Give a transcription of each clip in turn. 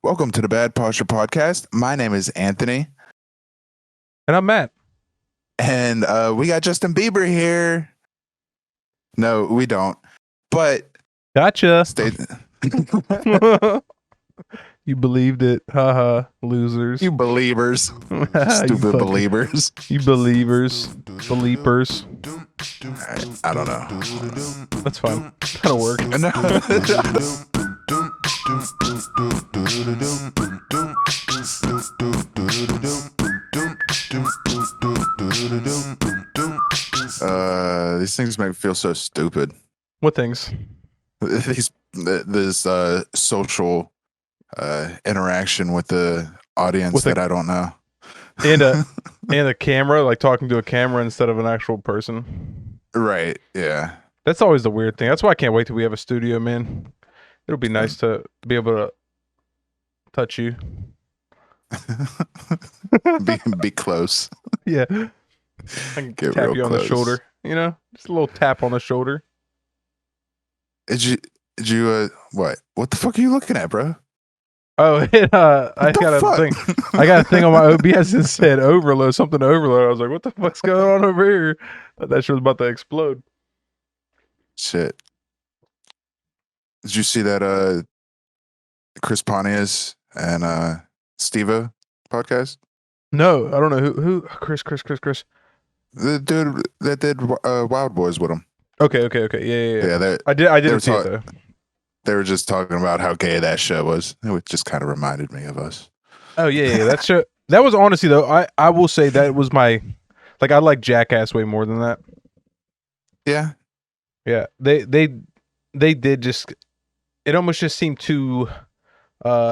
Welcome to the Bad Posture Podcast. My name is Anthony, And I'm Matt. and we got Justin Bieber here. No, we don't. But Gotcha. stay. You believed it. Haha, losers. You believers, stupid believers. You believers. Beliepers. I don't know. That's fine. That'll work. These things make me feel so stupid. What things? This social interaction with the audience that I don't know. And a camera, like talking to a camera instead of an actual person. Right, yeah. That's always the weird thing. That's why I can't wait till we have a studio, man. It'll be nice to be able to touch you. be close. Yeah. I can tap you on the shoulder. You know? Just a little tap on the shoulder. Did you what the fuck are you looking at, bro? Oh, I got a thing. I got a thing on my OBS that said overload, something overload. I was like, what the fuck's going on over here? That shit was about to explode. Shit. Did you see that Chris Pontius and Steve-O podcast? No, I don't know who Chris. The dude that did Wild Boys with him. Okay. Yeah. I didn't see it though. They were just talking about how gay that show was. It just kind of reminded me of us. Oh yeah. That show. That was honestly though. I will say that was my I like Jackass way more than that. Yeah. Yeah. They did just. It almost just seemed too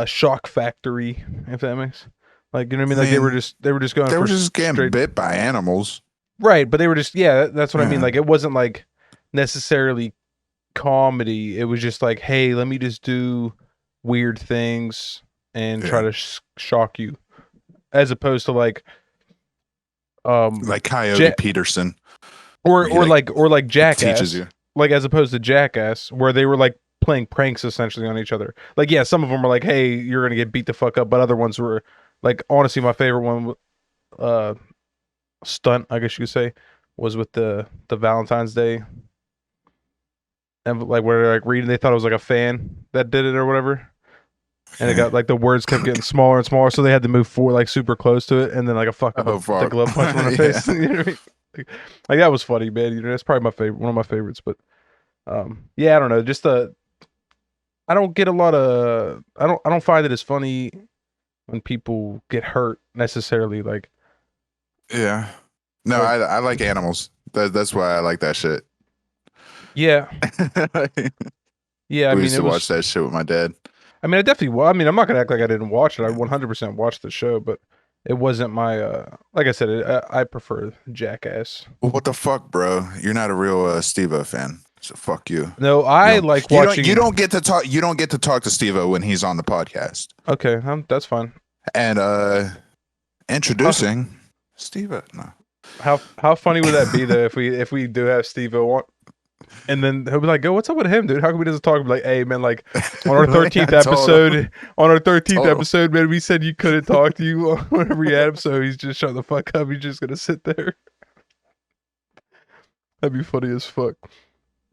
shock factory, if that makes you know what I mean. Like they were just going. They were just getting bit by animals. Right, but they were just that's what I mean. Like it wasn't like necessarily comedy. It was just like, hey, let me just do weird things and try to shock you, as opposed to like Coyote Peterson, or like Jackass, teaches you. Like as opposed to Jackass, where they were like playing pranks essentially on each other. Like yeah, some of them were like, hey, you're gonna get beat the fuck up, but other ones were like, honestly, my favorite one, stunt, I guess you could say, was with the Valentine's Day, and like where they're like reading, they thought it was like a fan that did it or whatever, and it got like the words kept getting smaller and smaller, so they had to move forward like super close to it, and then like a fucking the glove punch on the face. You know what I mean? Like that was funny, man. You know, that's probably my favorite, one of my favorites. But yeah, I don't know, just I don't get a lot of I don't find it as funny when people get hurt necessarily, like. Yeah. No, I like animals. That's why I like that shit. Yeah. Yeah, I used to watch that shit with my dad. I mean, I'm not gonna act like I didn't watch it. I 100% watched the show, but it wasn't my like I said, I prefer Jackass. Well, what the fuck, bro? You're not a real Steve-O fan, so fuck you. No, I like watching. You don't get to talk. You don't get to talk to Steve-O when he's on the podcast. Okay, that's fine. And introducing Steve-O. No. How funny would that be though if we do have Steve-O on, and then he'll be like, "Yo, what's up with him, dude? How come he doesn't talk?" Like, hey man, like on our 13th episode, man, we said you couldn't talk to you on every ad, so he's just shut the fuck up. He's just gonna sit there. That'd be funny as fuck.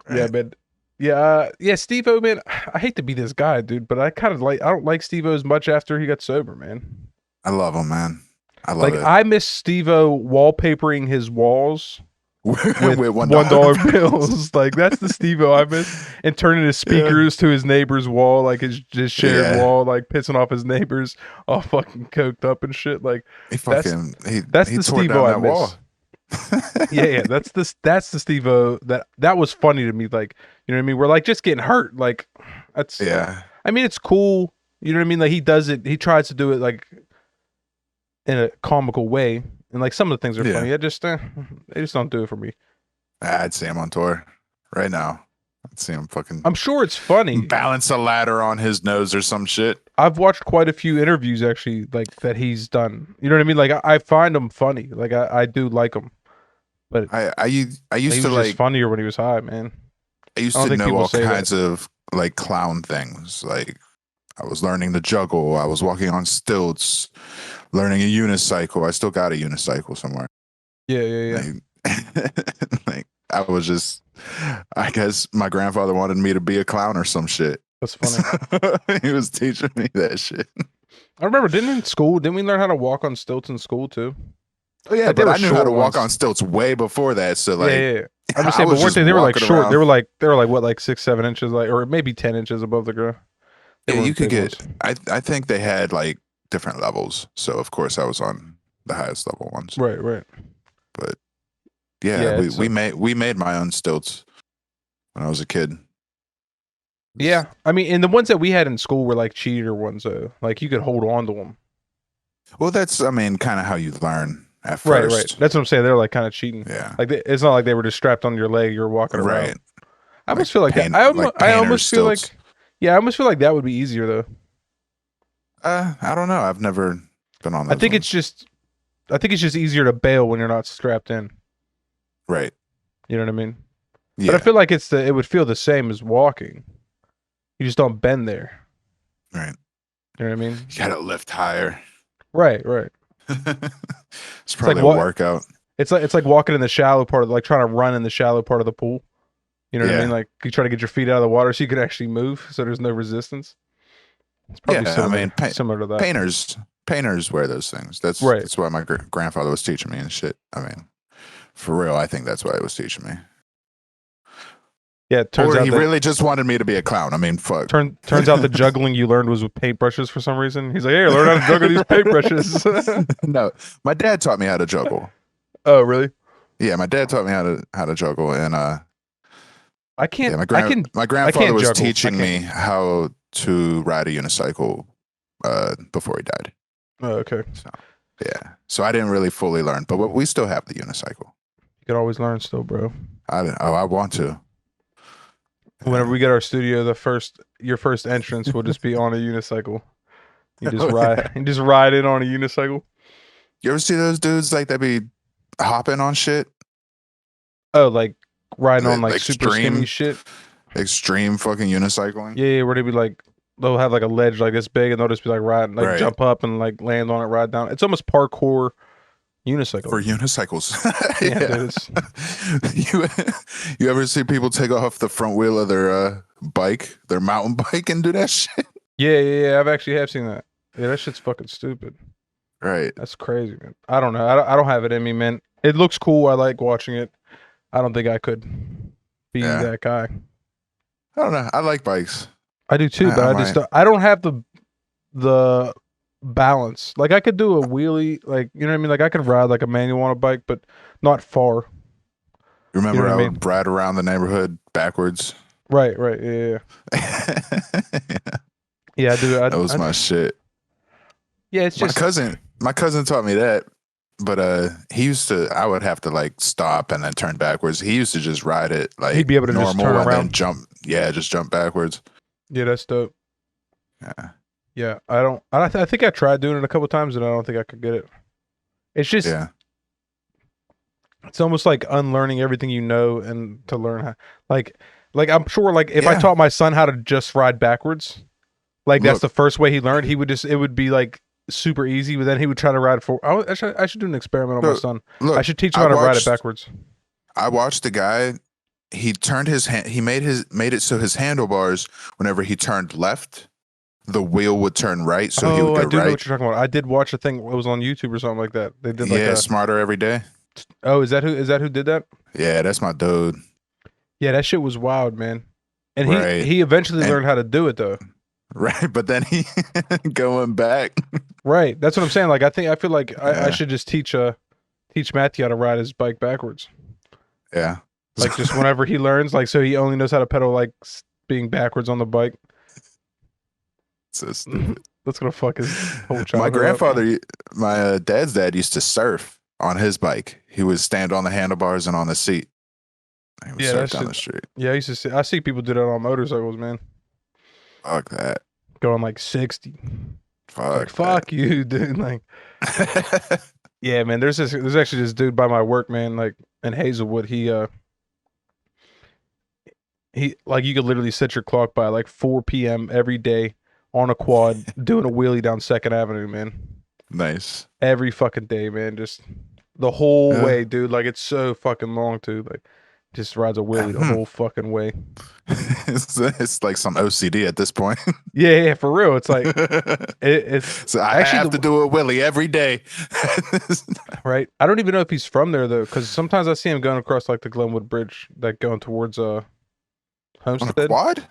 Right. Yeah, man. Yeah, Steve-O, man. I hate to be this guy, dude, but I don't like Steve-O as much after he got sober, man. I love him, man. I love it. I miss Steve-O wallpapering his walls with $1 bills. Like that's the Steve-O I miss, and turning his speakers to his neighbor's wall, like his shared wall, like pissing off his neighbors, all fucking coked up and shit. Like that's the Steve-O I miss. Wall. yeah, that's the Steve-O that was funny to me. Like, you know what I mean? We're like just getting hurt. Like that's I mean, it's cool. You know what I mean? Like he does it. He tries to do it like in a comical way, and like some of the things are funny. They just don't do it for me. I'd see him on tour right now. I'd see him fucking. I'm sure it's funny. Balance a ladder on his nose or some shit. I've watched quite a few interviews actually, like that he's done. You know what I mean? Like I find him funny. Like I do like him. But I used to like funnier when he was high, man. I used to know all kinds of like clown things. Like I was learning to juggle. I was walking on stilts, learning a unicycle. I still got a unicycle somewhere. Yeah, yeah, yeah. Like I was just, I guess my grandfather wanted me to be a clown or some shit. That's funny. He was teaching me that shit. I remember, didn't we learn how to walk on stilts in school too? Oh yeah, Like, they but were I knew how short to walk ones. on stilts way before that. So Yeah, like, yeah, yeah. I'm just I saying, but was weren't just they were like walking short. around. They were like what, like 6, 7 inches, like, or maybe 10 inches above the ground. They Yeah, you weren't could big get. ones. I think they had like different levels. So of course I was on the highest level ones. Right, right. But yeah, Yeah, we made my own stilts when I was a kid. yeah. I mean, and the ones that we had in school were like cheater ones, though. Like you could hold on to them. Well, that's I mean, kind of how you learn at Right, right. first. That's what I'm saying. They're like kind of cheating. Yeah, Like it's not like they were just strapped on your leg. You're walking right. around. I almost feel like that. Like I painter's almost feel stilts. like, yeah, I almost feel like that would be easier though. I don't know. I've never been on I those think ones. I think it's just easier to bail when you're not strapped in. Right. You know what I mean? Yeah. But I feel like it would feel the same as walking. You just don't bend there. Right. You know what I mean? You gotta lift higher. Right, right. It's probably like a workout. It's like walking in the shallow part of, like trying to run in the shallow part of the pool. You know what I Yeah. mean? Like you try to get your feet out of the water so you can actually move, so there's no resistance. It's probably Yeah, I mean, similar to that. painters wear those things. Right. That's why my grandfather was teaching me and shit. I mean, for real, I think that's why he was teaching me. Yeah, it turns Or out he that really just wanted me to be a clown. I mean, fuck. turns out the juggling you learned was with paintbrushes for some reason. He's like, "Hey, learn how to juggle these paintbrushes." No, my dad taught me how to juggle. Oh, really? Yeah, my dad taught me how to juggle, and I can't. yeah, my grandfather was juggle. teaching me how to ride a unicycle before he died. Oh, okay. So yeah, so I didn't really fully learn, but we still have the unicycle. You can always learn still, bro. I want to. Whenever we get our studio, your first entrance will just be on a unicycle. You just ride in on a unicycle. You ever see those dudes like that be hopping on shit? Oh, like riding on like Extreme, super skinny shit. Extreme fucking unicycling. Yeah, where they be like, they'll have like a ledge like this big, and they'll just be like riding, like Right. jump up and like land on it, ride down. It's almost parkour unicycle. For unicycles. Yeah, dude, you ever see people take off the front wheel of their bike, their mountain bike, and do that shit? Yeah. I've actually seen that. Yeah, that shit's fucking stupid. Right. That's crazy, man. I don't know. I don't have it in me, man. It looks cool. I like watching it. I don't think I could be that guy. I don't know. I like bikes. I do too, but I don't have the balance. Like I could do a wheelie, like you know what I mean. Like I could ride like a manual on a bike, but not far. Remember, You know what I I mean? would ride around the neighborhood backwards. Right. Yeah. Yeah, I do. That was my shit. Yeah, it's just my cousin taught me that, but he used to. I would have to like stop and then turn backwards. He used to just ride it like he'd be able to normal just turn and around. then jump. Yeah, just jump backwards. Yeah, that's dope. Yeah. Yeah, I think I tried doing it a couple times and I don't think I could get it. It's just, it's almost like unlearning everything you know and to learn how, like I'm sure like if I taught my son how to just ride backwards, like that's the first way he learned, it would be like super easy, but then he would try to ride forward. I should do an experiment on my son. I should teach him how to ride it backwards. I watched the guy. He turned his hand. He made it so his handlebars, whenever he turned left, the wheel would turn right. So he would go I do right. know what you're talking about. I did watch a thing. It was on YouTube or something like that. They did like Smarter Every Day. Oh, is that who did that? Yeah, that's my dude. Yeah, that shit was wild, man. And he eventually learned how to do it though. Right, but then he going back. Right, that's what I'm saying. Like I feel like I should just teach Matthew how to ride his bike backwards. Yeah. Like just whenever he learns, like so he only knows how to pedal like being backwards on the bike. So stupid. That's gonna fuck his whole childhood. My grandfather, my dad's dad used to surf on his bike. He would stand on the handlebars and on the seat. He would surf down the street. Yeah, I see people do that on motorcycles, man. Fuck that. Going like 60. Fuck you, dude. Like yeah, man. There's actually this dude by my work, man, like in Hazelwood. He like you could literally set your clock by like 4 p.m. every day on a quad doing a wheelie down 2nd Avenue, man. Nice. Every fucking day, man. Just the whole Yeah. way, dude. Like, it's so fucking long, too. Like, just rides a wheelie the whole fucking way. It's like some OCD at this point. Yeah, for real. It's like it's so I actually have to do a Willie every day. right. I don't even know if he's from there though, because sometimes I see him going across like the Glenwood Bridge, like going towards On a Homestead. quad?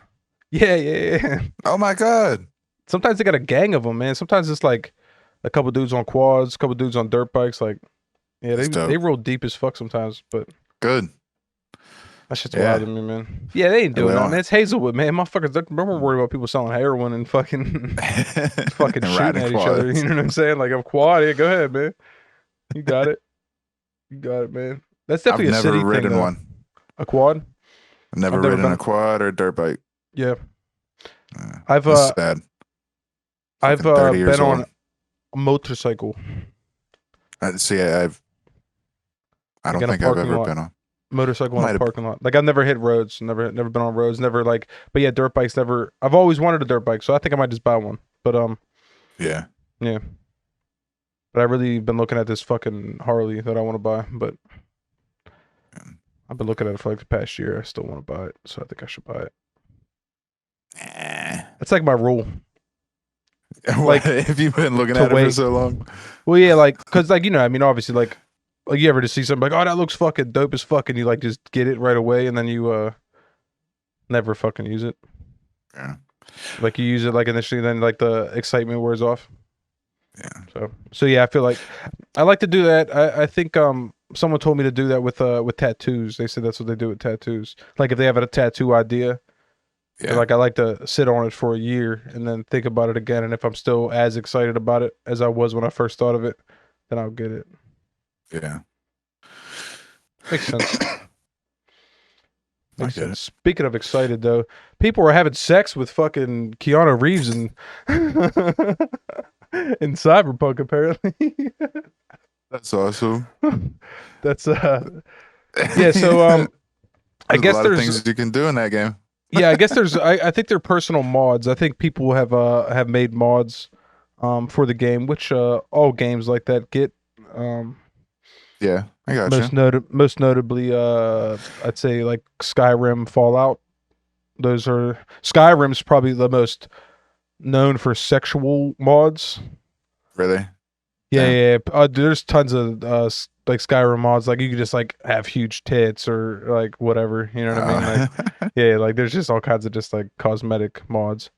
Yeah. Oh my god. Sometimes they got a gang of them, man. Sometimes it's like a couple dudes on quads, a couple dudes on dirt bikes. Like, yeah, they roll deep as fuck sometimes, but good. that shit's wild to me, man. Yeah, they ain't doing that, man. It's Hazelwood, man. Motherfuckers, they're more worried about people selling heroin and fucking fucking shooting at each other. You know what I'm saying? Like, I'm quad. Yeah, go ahead, man. You got it. You got it, man. That's definitely a city thing, though. One. A quad? I've never ridden a quad or a dirt bike. Yeah. I've sad. I've been on a motorcycle. I don't think I've ever been on Motorcycle in a parking lot. Like, I've never hit roads, never been on roads, never like, but yeah, dirt bikes never. I've always wanted a dirt bike, so I think I might just buy one. But yeah. But I've really been looking at this fucking Harley that I want to buy, but I've been looking at it for like the past year. I still want to buy it, so I think I should buy it. That's like my rule. Like, if you've been looking at it for so long. Well, yeah, like, cause like, you know, I mean, obviously, like you ever just see something like, oh, that looks fucking dope as fuck, and you like just get it right away, and then you never fucking use it. Yeah. Like, you use it like initially, then like the excitement wears off. Yeah. So yeah, I feel like I like to do that. I think someone told me to do that with tattoos. They said that's what they do with tattoos. Like, if they have a tattoo idea. Yeah. Like, I like to sit on it for a year and then think about it again. And if I'm still as excited about it as I was when I first thought of it, then I'll get it. Yeah. Makes sense. Makes sense. Speaking of excited, though, people were having sex with fucking Keanu Reeves in Cyberpunk, apparently. That's awesome. That's yeah. So I guess there's things you can do in that game. Yeah, I guess there's. I think they're personal mods. I think people have made mods, for the game, which all games like that get. Yeah, I got you. Most notably, I'd say like Skyrim, Fallout. Those are Skyrim's probably the most known for sexual mods. Really? Yeah. There's tons of like Skyrim mods. Like, you can just like have huge tits or like whatever. You know what I mean? Like, yeah, like there's just all kinds of just like cosmetic mods.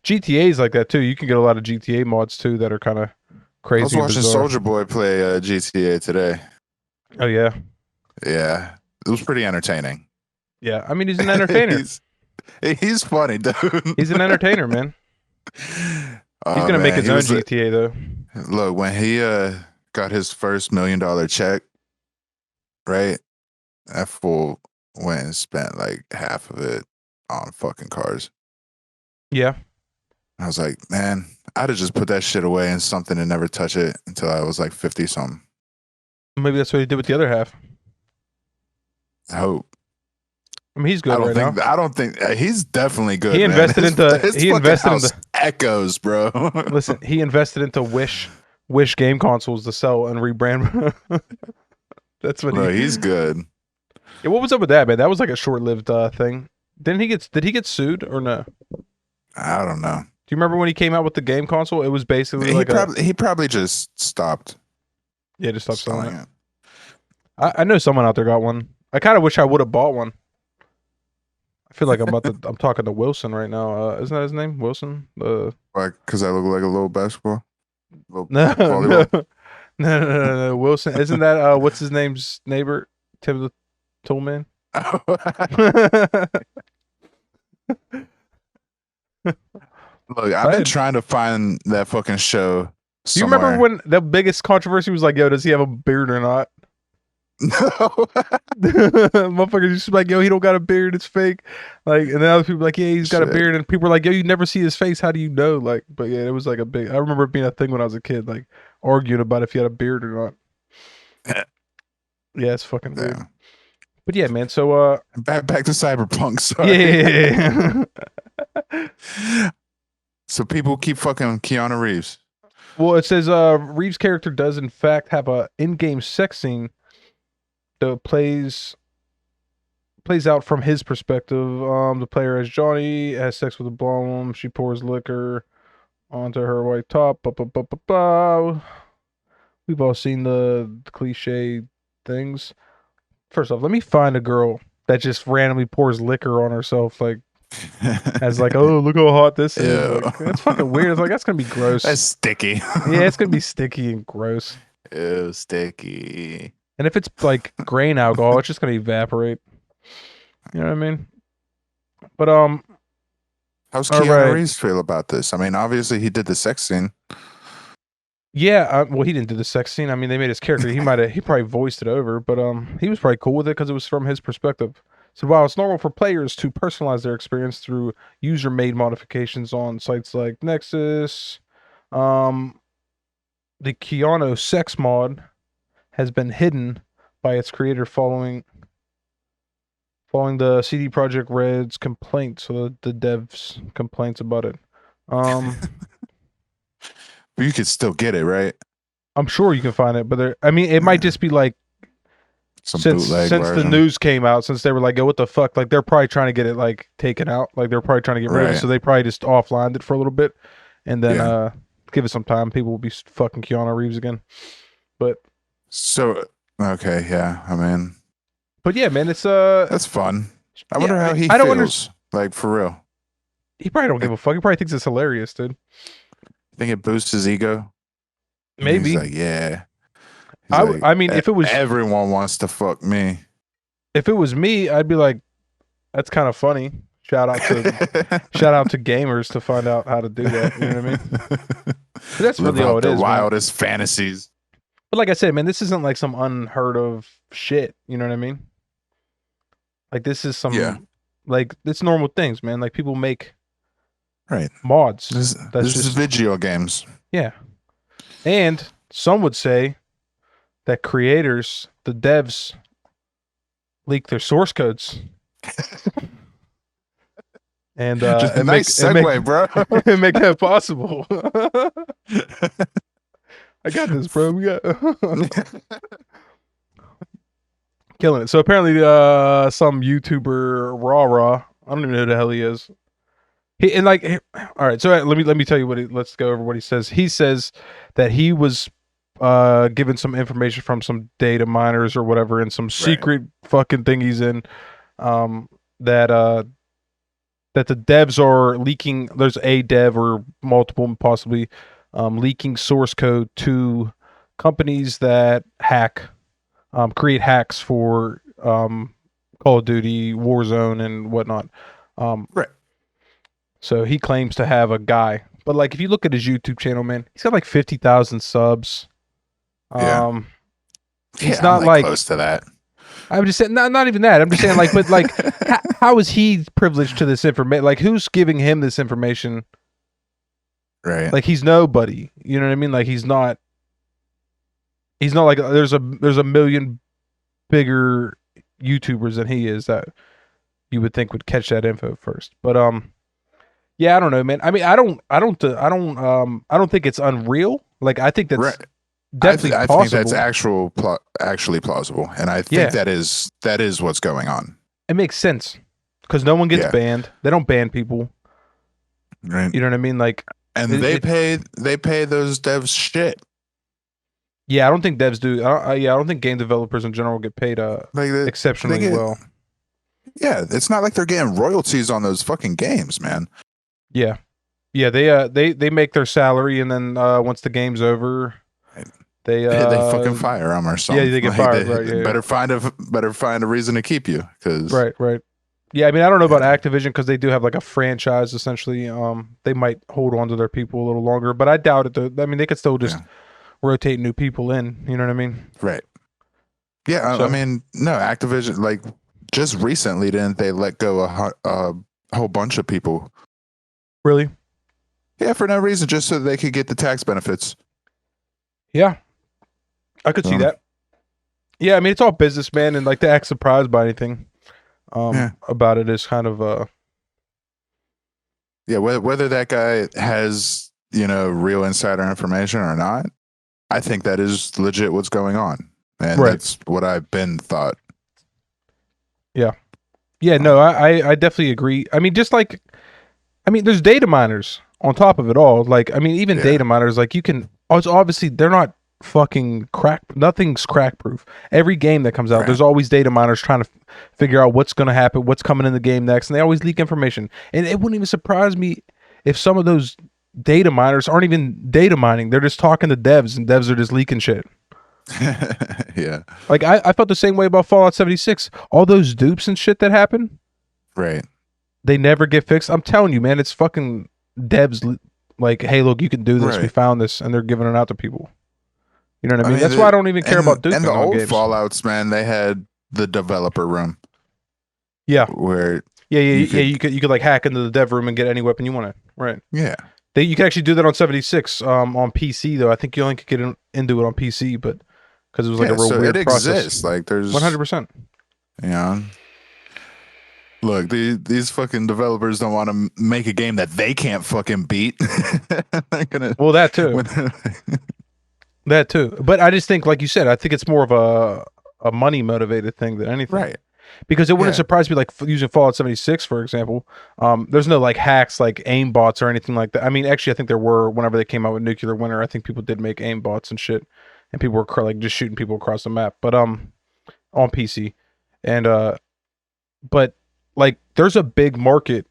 GTA's like that too. You can get a lot of GTA mods too that are kind of crazy. I was watching Soulja Boy play GTA today. Oh yeah. Yeah, it was pretty entertaining. Yeah, I mean, he's an entertainer. he's funny, dude. He's an entertainer, man. He's gonna make his own GTA though. Look, when he got his first $1 million check, right? That fool went and spent like half of it on fucking cars. Yeah. I was like, man, I'd have just put that shit away in something and never touch it until I was like 50 something. Maybe that's what he did with the other half. I hope. I mean, he's good now. I don't think he's definitely good. He invested into Echoes, bro. Listen, he invested into Wish game consoles to sell and rebrand. That's what he's good. Yeah, what was up with that, man? That was like a short-lived thing. Did he get sued or no? I don't know. Do you remember when he came out with the game console? It was basically he probably just stopped. Yeah, just stopped selling it. I know someone out there got one. I kind of wish I would have bought one. I feel like I'm talking to Wilson right now. Isn't that his name? Wilson? Why? Because I look like a little basketball? No. Wilson. Isn't that what's his name's neighbor? Tim the Toolman? Look, I've been trying to find that fucking show. Do you remember when the biggest controversy was like, yo, does he have a beard or not? No. Motherfuckers used to be like, yo, he don't got a beard, it's fake. Like, and then other people like, yeah, he's got a beard, and people were like, yo, you never see his face, how do you know? Like, but yeah, it was like a big, I remember it being a thing when I was a kid, like arguing about if he had a beard or not. Yeah, it's fucking weird. But yeah, man, so back to Cyberpunk, sorry. Yeah. So people keep fucking Keanu Reeves. Well, it says Reeves' character does in fact have a in-game sex scene that plays out from his perspective. The player as Johnny has sex with a blonde woman. She pours liquor onto her white top. Ba, ba, ba, ba, ba. We've all seen the cliche things. First off, let me find a girl that just randomly pours liquor on herself, like as like, oh, look how hot this is. Ew. Like that's fucking weird. It's like that's gonna be gross. That's sticky. Yeah, it's gonna be sticky and gross. Ew, sticky. And if it's like grain alcohol, it's just gonna evaporate. You know what I mean? But How's all Keanu right. Reeves feel about this? I mean, obviously he did the sex scene. Yeah, well, he didn't do the sex scene. I mean, they made his character. He probably voiced it over, but he was probably cool with it because it was from his perspective. So while it's normal for players to personalize their experience through user-made modifications on sites like Nexus, um, the Keanu sex mod has been hidden by its creator following the CD Projekt Red's complaints, so the devs complaints about it. But you could still get it, right? I'm sure you can find it, but I mean, it might just be like Some since bootleg the version. news came out, since they were like, "Yo, what the fuck?" Like they're probably trying to get it like taken out, like they're probably trying to get rid of it, Right. so they probably just offlined it for a little bit, and then Yeah. give it some time. People will be fucking Keanu Reeves again, but So okay, yeah. I mean, yeah, man, it's that's fun. I yeah, wonder how he I don't understand. feels. Like for real. He probably don't give Like, a fuck. He probably thinks it's hilarious, dude. think it boosts his ego? And he's Maybe. like, yeah. He's like, I mean, if it was everyone wants to fuck me. me, I'd be like, that's kind of funny. Shout out to gamers to find out how to do that. You know what I mean? 'Cause that's Live really all out it their is, man. wildest fantasies. But like I said, man, this isn't like some unheard of shit. You know what I mean? Like this is Yeah. some like it's normal things, man. Like people make Right. mods. That's This is just video games. yeah. And some would say that creators, the devs, leak their source codes and Nice segue, bro. and make that possible. I got this, bro. We got killing it. So apparently, some YouTuber Raw. I don't even know who the hell he is. All right. So let me tell you what. Let's go over what he says. He says that he was given some information from some data miners or whatever in some secret fucking thing he's in. That that the devs are leaking. There's a dev or multiple possibly leaking source code to companies that create hacks for Call of Duty, Warzone, and whatnot. Right. So he claims to have a guy, but like if you look at his YouTube channel, man, he's got like 50,000 subs. Yeah. He's Yeah, I'm not like like close to that. I'm just saying, not even that. I'm just saying, like, but like, how is he privileged to this information? Like, who's giving him this information? Right. Like, he's nobody. You know what I mean? Like, he's not. He's not like there's a million bigger YouTubers than he is that you would think would catch that info first. But yeah, I don't know, man. I mean, I don't think it's unreal. Like, I think that's Right. definitely I possible. think that's actually plausible, and I think that is what's going on. It makes sense because no one gets Yeah. banned. They don't ban people. Right. You know what I mean? Like, And they pay those devs shit. yeah, I don't think devs do. I don't think game developers in general get paid exceptionally well. Yeah, it's not like they're getting royalties on those fucking games, man. Yeah, they make their salary, and then once the game's over, they fucking fire them or something. Yeah, they get fired. Right. Yeah. Better find a reason to keep you, because Right. Yeah, I mean, I don't know about Activision because they do have like a franchise essentially. They might hold on to their people a little longer, but I doubt it. Though. I mean, they could still just rotate new people in. You know what I mean? Right. Yeah, I mean, no, Activision, like, just recently, didn't they let go a whole bunch of people? Really? Yeah, for no reason, just so they could get the tax benefits. Yeah, I could see that. Yeah, I mean, it's all business, man, and like to act surprised by anything about it is kind of Yeah, whether that guy has, real insider information or not, I think that is legit what's going on. And Right. that's what I've been thought. Yeah. Yeah, no, Um, I definitely agree. I mean, just like, I mean, there's data miners on top of it all. Like, I mean, even yeah, data miners, like, you can, oh, it's obviously, they're not fucking crack, nothing's crack proof. Every game that comes out, right. there's always data miners trying to figure out what's going to happen, what's coming in the game next, and they always leak information. And it wouldn't even surprise me if some of those data miners aren't even data mining. They're just talking to devs, and devs are just leaking shit. Yeah, Like, I felt the same way about Fallout 76. All those dupes and shit that happen, right, they never get fixed. I'm telling you, man, it's fucking devs like, hey, look, you can do this. We right. found this, and they're giving it out to people. You know what I I mean? mean, That's why I don't even care about and the duping on old games. Fallout's, man, they had the developer room Yeah, where you yeah. could, You could like hack into the dev room and get any weapon you wanted. Right. yeah, You can actually do that on 76 on PC though. I think you only could get into it on PC, but because it was like a yeah. real So it weird process. exists. Like, One hundred there's, percent. you know, look, these fucking developers don't want to make a game that they can't fucking beat. They're gonna, Well, that too. when, That too. But I just think, like you said, I think it's more of a money motivated thing than anything. right, Because it wouldn't yeah, surprise me, like using Fallout 76 for example. There's no like hacks like aim bots or anything like that. I mean, actually, I think there were whenever they came out with Nuclear Winter. I think people did make aim bots and shit, and people were like just shooting people across the map. But on PC, and but like there's a big market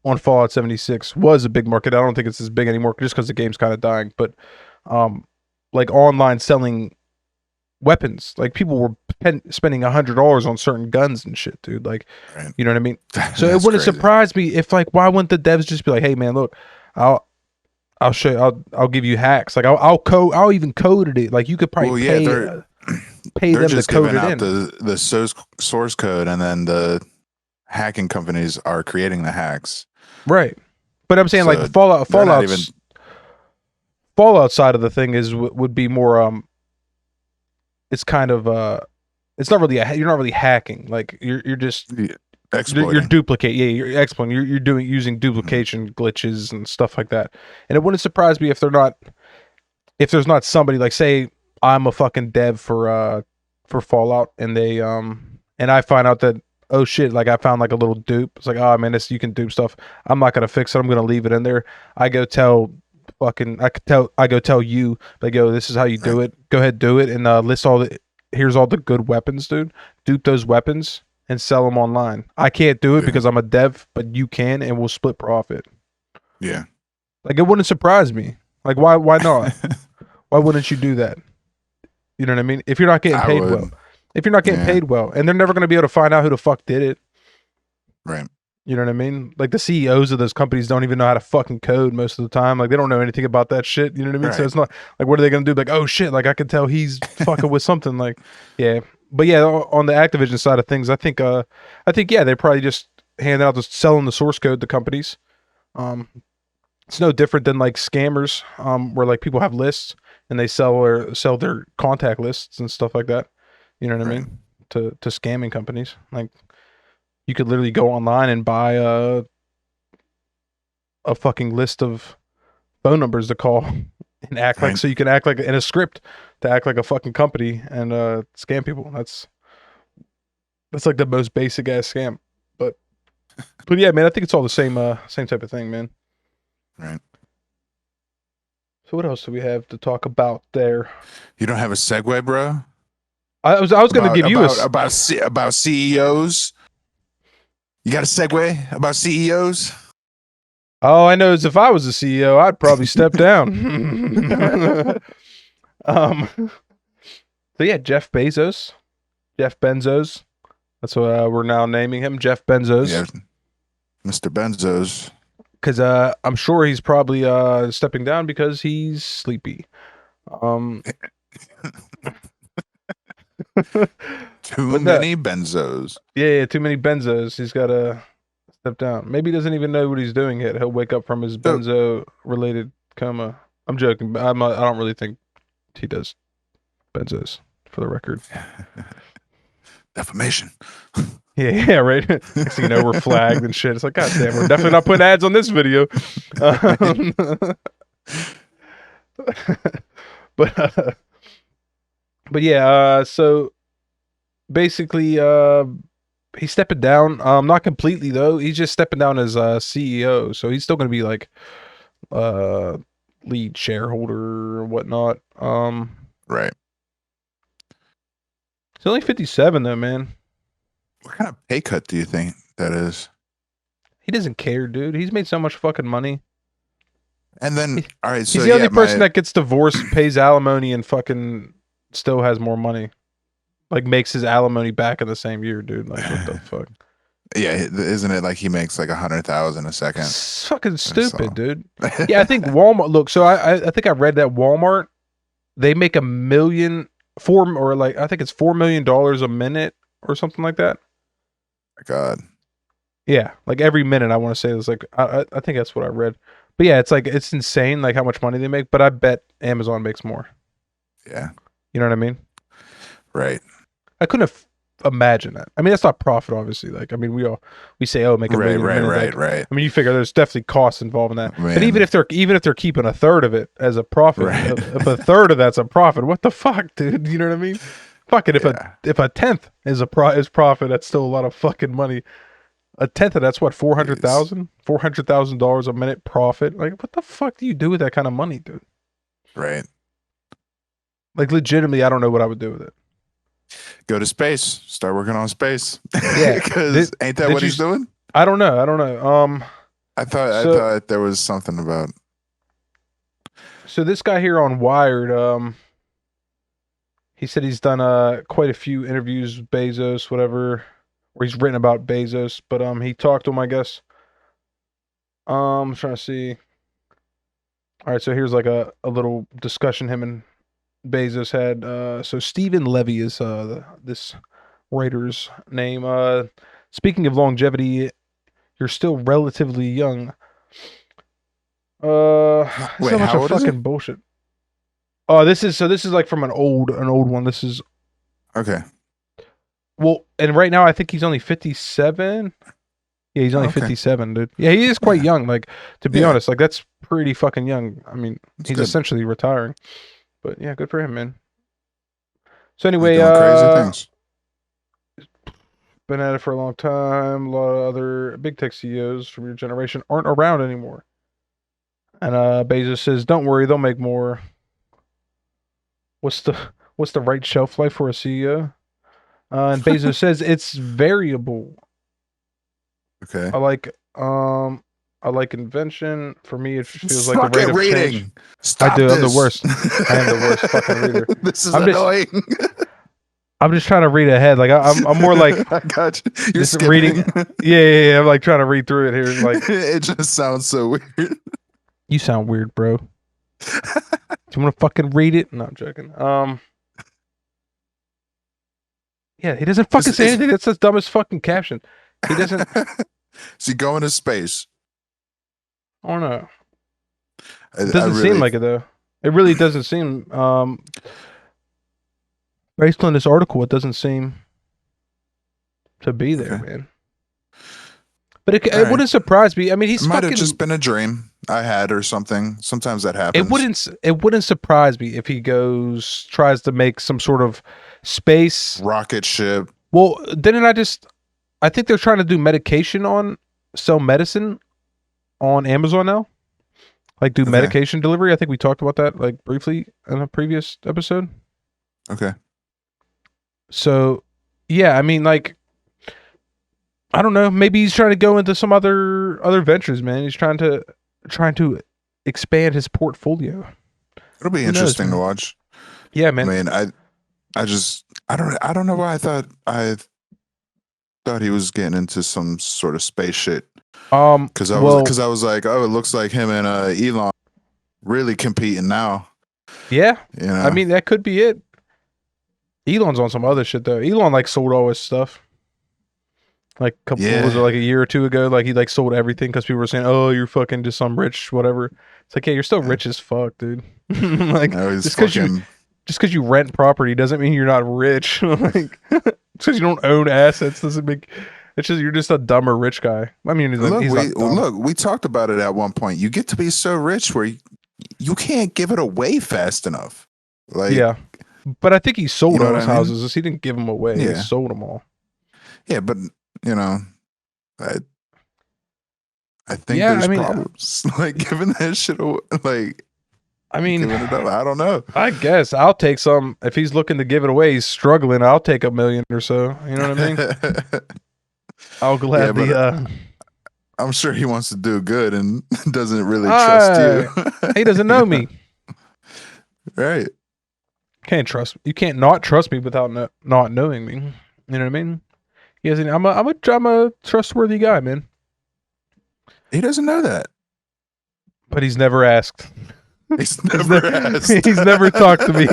on Fallout 76. Was a big market. I don't think it's as big anymore just because the game's kind of dying. But um, like online selling weapons. Like people were spending $100 on certain guns and shit, dude. Like, right. you know what I mean? So it That's wouldn't crazy. surprise me if like why wouldn't the devs just be like, hey man, look, I'll I'll show you, I'll give you hacks. Like I'll code I'll even code it. Like you could probably Well, yeah, pay they're them to just code giving it out in. the source code, and then the hacking companies are creating the hacks. Right. But I'm saying like So they're not even Fallout side of the thing is would be more it's kind of it's not really you're not really hacking. Like you're just you're exploiting. duplicate. Yeah, you're exploiting. You're doing using Mhm. duplication glitches and stuff like that. And it wouldn't surprise me if they're not if there's not somebody like say I'm a fucking dev for Fallout and they and I find out that oh shit like I found like a little dupe. It's like oh man this you can dupe stuff. I'm not gonna fix it. I'm gonna leave it in there. I go tell I go tell you like yo this is how you Right. do it. Go ahead do it and list all the here's all the good weapons, dude. Dupe those weapons and sell them online. I can't do it Yeah. because I'm a dev, but you can and we'll split profit. Yeah. Like it wouldn't surprise me. Like why not? Why wouldn't you do that? You know what I mean? If you're not getting I paid well. would. If you're not getting Yeah. paid well, and they're never going to be able to find out who the fuck did it. Right. You know what I mean? Like the CEOs of those companies don't even know how to fucking code most of the time. Like they don't know anything about that shit. You know what I mean? So Right. it's not like what are they gonna do? Like oh shit! Like I can tell he's fucking with something. Like yeah, but yeah, on the Activision side of things, I think yeah, they probably just hand out just selling the source code to companies. Um, it's no different than like scammers, where like people have lists and they sell their contact lists and stuff like that. You know what I Right. mean? To scamming companies, like you could literally go online and buy a fucking list of phone numbers to call and act like Right. so you can act like in a script to act like a fucking company and scam people. That's like the most basic ass scam. But yeah, man, I think it's all the same type of thing, man. Right. So what else do we have to talk about there? You don't have a segue, bro? I was gonna give you About CEOs. You got a segue about CEOs? all I know is if I was a CEO, I'd probably step down. um, so yeah, Jeff Bezos. That's what we're now naming him, Jeff Yeah, Bezos, Mr. Benzos. because I'm sure he's probably stepping down because he's sleepy. Um, but Too no, many benzos. yeah, too many benzos. He's got to step down. Maybe he doesn't even know what he's doing yet. He'll wake up from his So, benzo related coma. I'm joking, but I don't really think he does benzos, for the record. defamation. Yeah, right. Next thing you know, we're flagged and shit. It's like, God damn, we're definitely not putting ads on this video. Um, but but yeah, so basically, he's stepping down. Not completely though. He's just stepping down as CEO. So he's still gonna be like uh lead shareholder or whatnot. Right. He's only 57 though, man. What kind of pay cut do you think that is? He doesn't care, dude. He's made so much fucking money. And then, He, all right, so he's the yeah, only person my that gets divorced, pays alimony, and fucking still has more money. Like makes his alimony back in the same year, dude. Like what the fuck? yeah, isn't it like he makes like 100,000 a second It's fucking or so? stupid, dude. Yeah, I think Walmart. Look, so I think I read that Walmart they make I think it's $4 million a minute or something like that. God, Yeah, like every minute. I want to say it's like I think that's what I read. But yeah, it's like it's insane like how much money they make. But I bet Amazon makes more. yeah, You know what I mean? right, I couldn't have imagined that. I mean, that's not profit, obviously. Like, I mean, we say, oh, make a right, million a right, minute. right, Like, right. I mean, you figure there's definitely costs involved in that. But Man, even if they're keeping a third of it as a profit, right, if a third of that's a profit, what the fuck, dude? You know what I mean? Fuck it. yeah, If a tenth is profit, that's still a lot of fucking money. A tenth of that's what jeez, $400,000 a minute profit. Like, what the fuck do you do with that kind of money, dude? right. Like, legitimately, I don't know what I would do with it. Go to space, start working on space, Yeah. because ain't that Did what you? he's doing? I don't know. I don't know. I So thought there was something about. so this guy here on Wired, he said he's done quite a few interviews with Bezos, whatever, where he's written about Bezos, but he talked to him, I guess. I'm trying to see. All right, so here's like a little discussion him and Bezos had. So Stephen Levy is this writer's name. Speaking of longevity, you're still relatively young. So Wait, much how of old is he? fucking bullshit. Oh, this is like from an old one. This is Okay, well, and right now I think he's only 57. Yeah, he's only okay, 57, dude. Yeah, he is quite yeah, young. Like to be yeah, honest, like that's pretty fucking young. I mean, it's he's good. essentially retiring. But yeah, good for him, man. So He's anyway, doing crazy things. been at it for a long time. A lot of other big tech CEOs from your generation aren't around anymore. And Bezos says, "Don't worry, they'll make more." What's the what's the right shelf life for a CEO? And Bezos says it's variable. Okay, I like um I like invention. For me, it feels like the fuck rate it, of change. reading. I Stop do. I'm the this. worst. I am the worst fucking reader. This is I'm just annoying. I'm just trying to read ahead. Like I'm more like I got you. You're just reading. skipping. Yeah. I'm like trying to read through it here. Like It just sounds so weird. you sound weird, bro. Do you want to fucking read it? No, I'm joking. Yeah, he doesn't fucking say Is anything. That's the dumbest fucking caption. He doesn't. he going to space? I don't know. It I doesn't seem really, like it though. It really doesn't seem. Based on this article, it doesn't seem to be there, okay. man. But All it right. wouldn't surprise me. I mean, It he's might have fucking. just been a dream I had or something. Sometimes that It happens. wouldn't surprise me if he tries to make some sort of space. Rocket ship. Well, didn't I think they're trying to do sell medicine on Amazon now. Like do Okay. medication delivery. I think we talked about that like briefly in a previous episode. Okay. So, yeah, I mean, like, I don't know. Maybe he's trying to go into some other ventures, man. He's trying to expand his portfolio. It'll be Who knows, interesting to man? watch. Yeah, I man. mean, I don't know why I thought he was getting into some sort of space shit. Well, Because I was like, oh, it looks like him and Elon really competing now. yeah. You I know? mean, that could be it. Elon's on some other shit though. Elon like sold all his stuff. Like what was it, Yeah. like a year or two ago? Like he like sold everything because people were saying, "Oh, you're fucking just some rich whatever." It's like, yeah, you're still Yeah. rich as fuck, dude. Like Now he's just because fucking you rent property doesn't mean you're not rich. Like because you don't own assets doesn't make. It's just you're just a dumber rich guy. I mean, he's not dumb. Look, we talked about it at one point. You get to be so rich where you can't give it away fast enough. Like, Yeah, but I think he you sold know all what his I mean? houses. He didn't give them away. He Yeah. sold them all. Yeah, but you know, I I think Yeah, I there's mean, problems like giving that shit away, like I mean, giving it up. I don't know. I guess I'll take some if he's looking to give it away. He's struggling. I'll take 1 million or so. You know what I mean? I'll Yeah, gladly. but I'm sure he wants to do good and doesn't really trust you. I he doesn't know me. Right. Can't trust. You can't not trust me without not knowing me. You know what I mean? He hasn't. I'm a trustworthy guy, man. He doesn't know that. But he's never asked. He's never asked. He's never talked to me.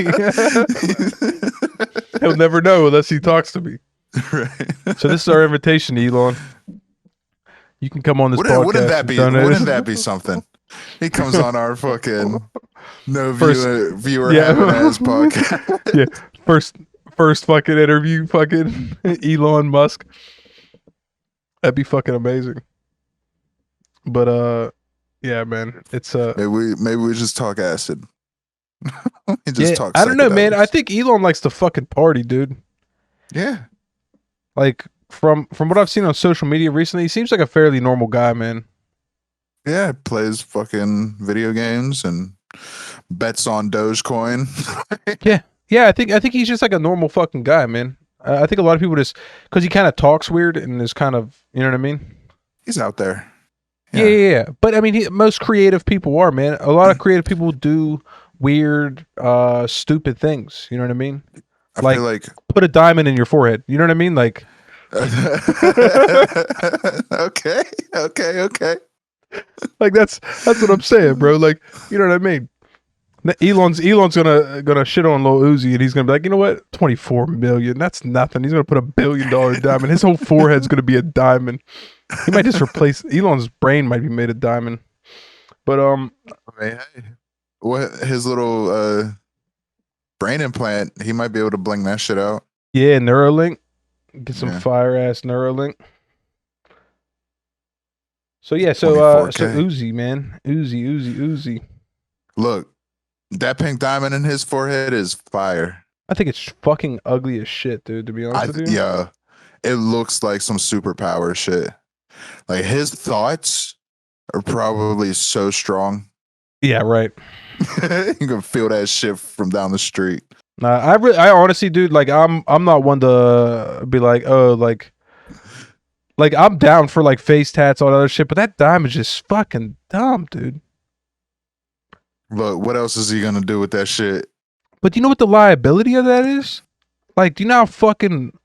He'll never know unless he talks to me. Right. So this is our invitation, Elon. You can come on this podcast. Wouldn't that be something? He comes on our fucking viewer yeah. having ass podcast. Yeah. First fucking interview, fucking Elon Musk. That'd be fucking amazing. But yeah, man. It's maybe we just talk acid. Talk I don't know, man. psychedelics. I think Elon likes to fucking party, dude. Yeah. Like from what I've seen on social media recently, he seems like a fairly normal guy, man. Yeah, plays fucking video games and bets on Dogecoin. Yeah. I think he's just like a normal fucking guy, man. I think a lot of people just because he kind of talks weird and is kind of, you know what I mean? He's out there. Yeah. But I mean, most creative people are, man. A lot of creative people do weird, stupid things. You know what I mean? I feel like put a diamond in your forehead. You know what I mean? Like, okay. like that's what I'm saying, bro. Like, you know what I mean? Elon's gonna shit on Lil Uzi, and he's gonna be like, you know what? 24 million. That's nothing. He's gonna put $1 billion diamond. His whole forehead's gonna be a diamond. He might just replace Elon's brain. Might be made of diamond. But I mean, hey, what his little brain implant? He might be able to bling that shit out. yeah, Neuralink. Get some fire ass Neuralink. So yeah, so 24K. Uzi, man, Uzi. Look, that pink diamond in his forehead is fire. I think it's fucking ugly as shit, dude. To be honest with you, yeah, it looks like some superpower shit. Like his thoughts are probably so strong. Yeah, right. You can feel that shit from down the street. Nah, I honestly, dude, like I'm not one to be like, oh, like I'm down for like face tats, all that other shit, but that dime is just fucking dumb, dude. Look, what else is he gonna do with that shit? But do you know what the liability of that is? Like, do you know how fucking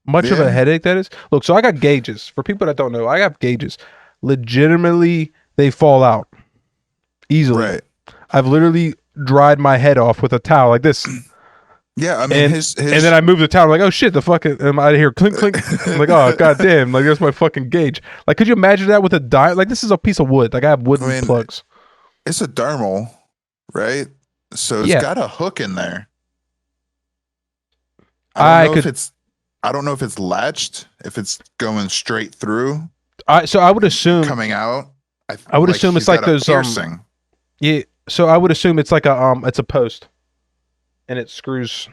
much of a headache that is? Look, so I got gauges. For people that don't know, I got gauges. Legitimately, they fall out easily. Right. I've literally dried my head off with a towel like this. Yeah, I mean, his and then I move the towel. I'm like, oh shit, the fucking, I'm out of here, clink clink. I'm like, oh goddamn, like that's my fucking gauge. Like, could you imagine that with a dime? Like, this is a piece of wood. Like, I have wooden plugs. It's a dermal, right? So it's got a hook in there. I don't know if it's latched, if it's going straight through. So I would assume coming out. I would assume it's like those piercing. Yeah. So I would assume it's like it's a post, and it screws.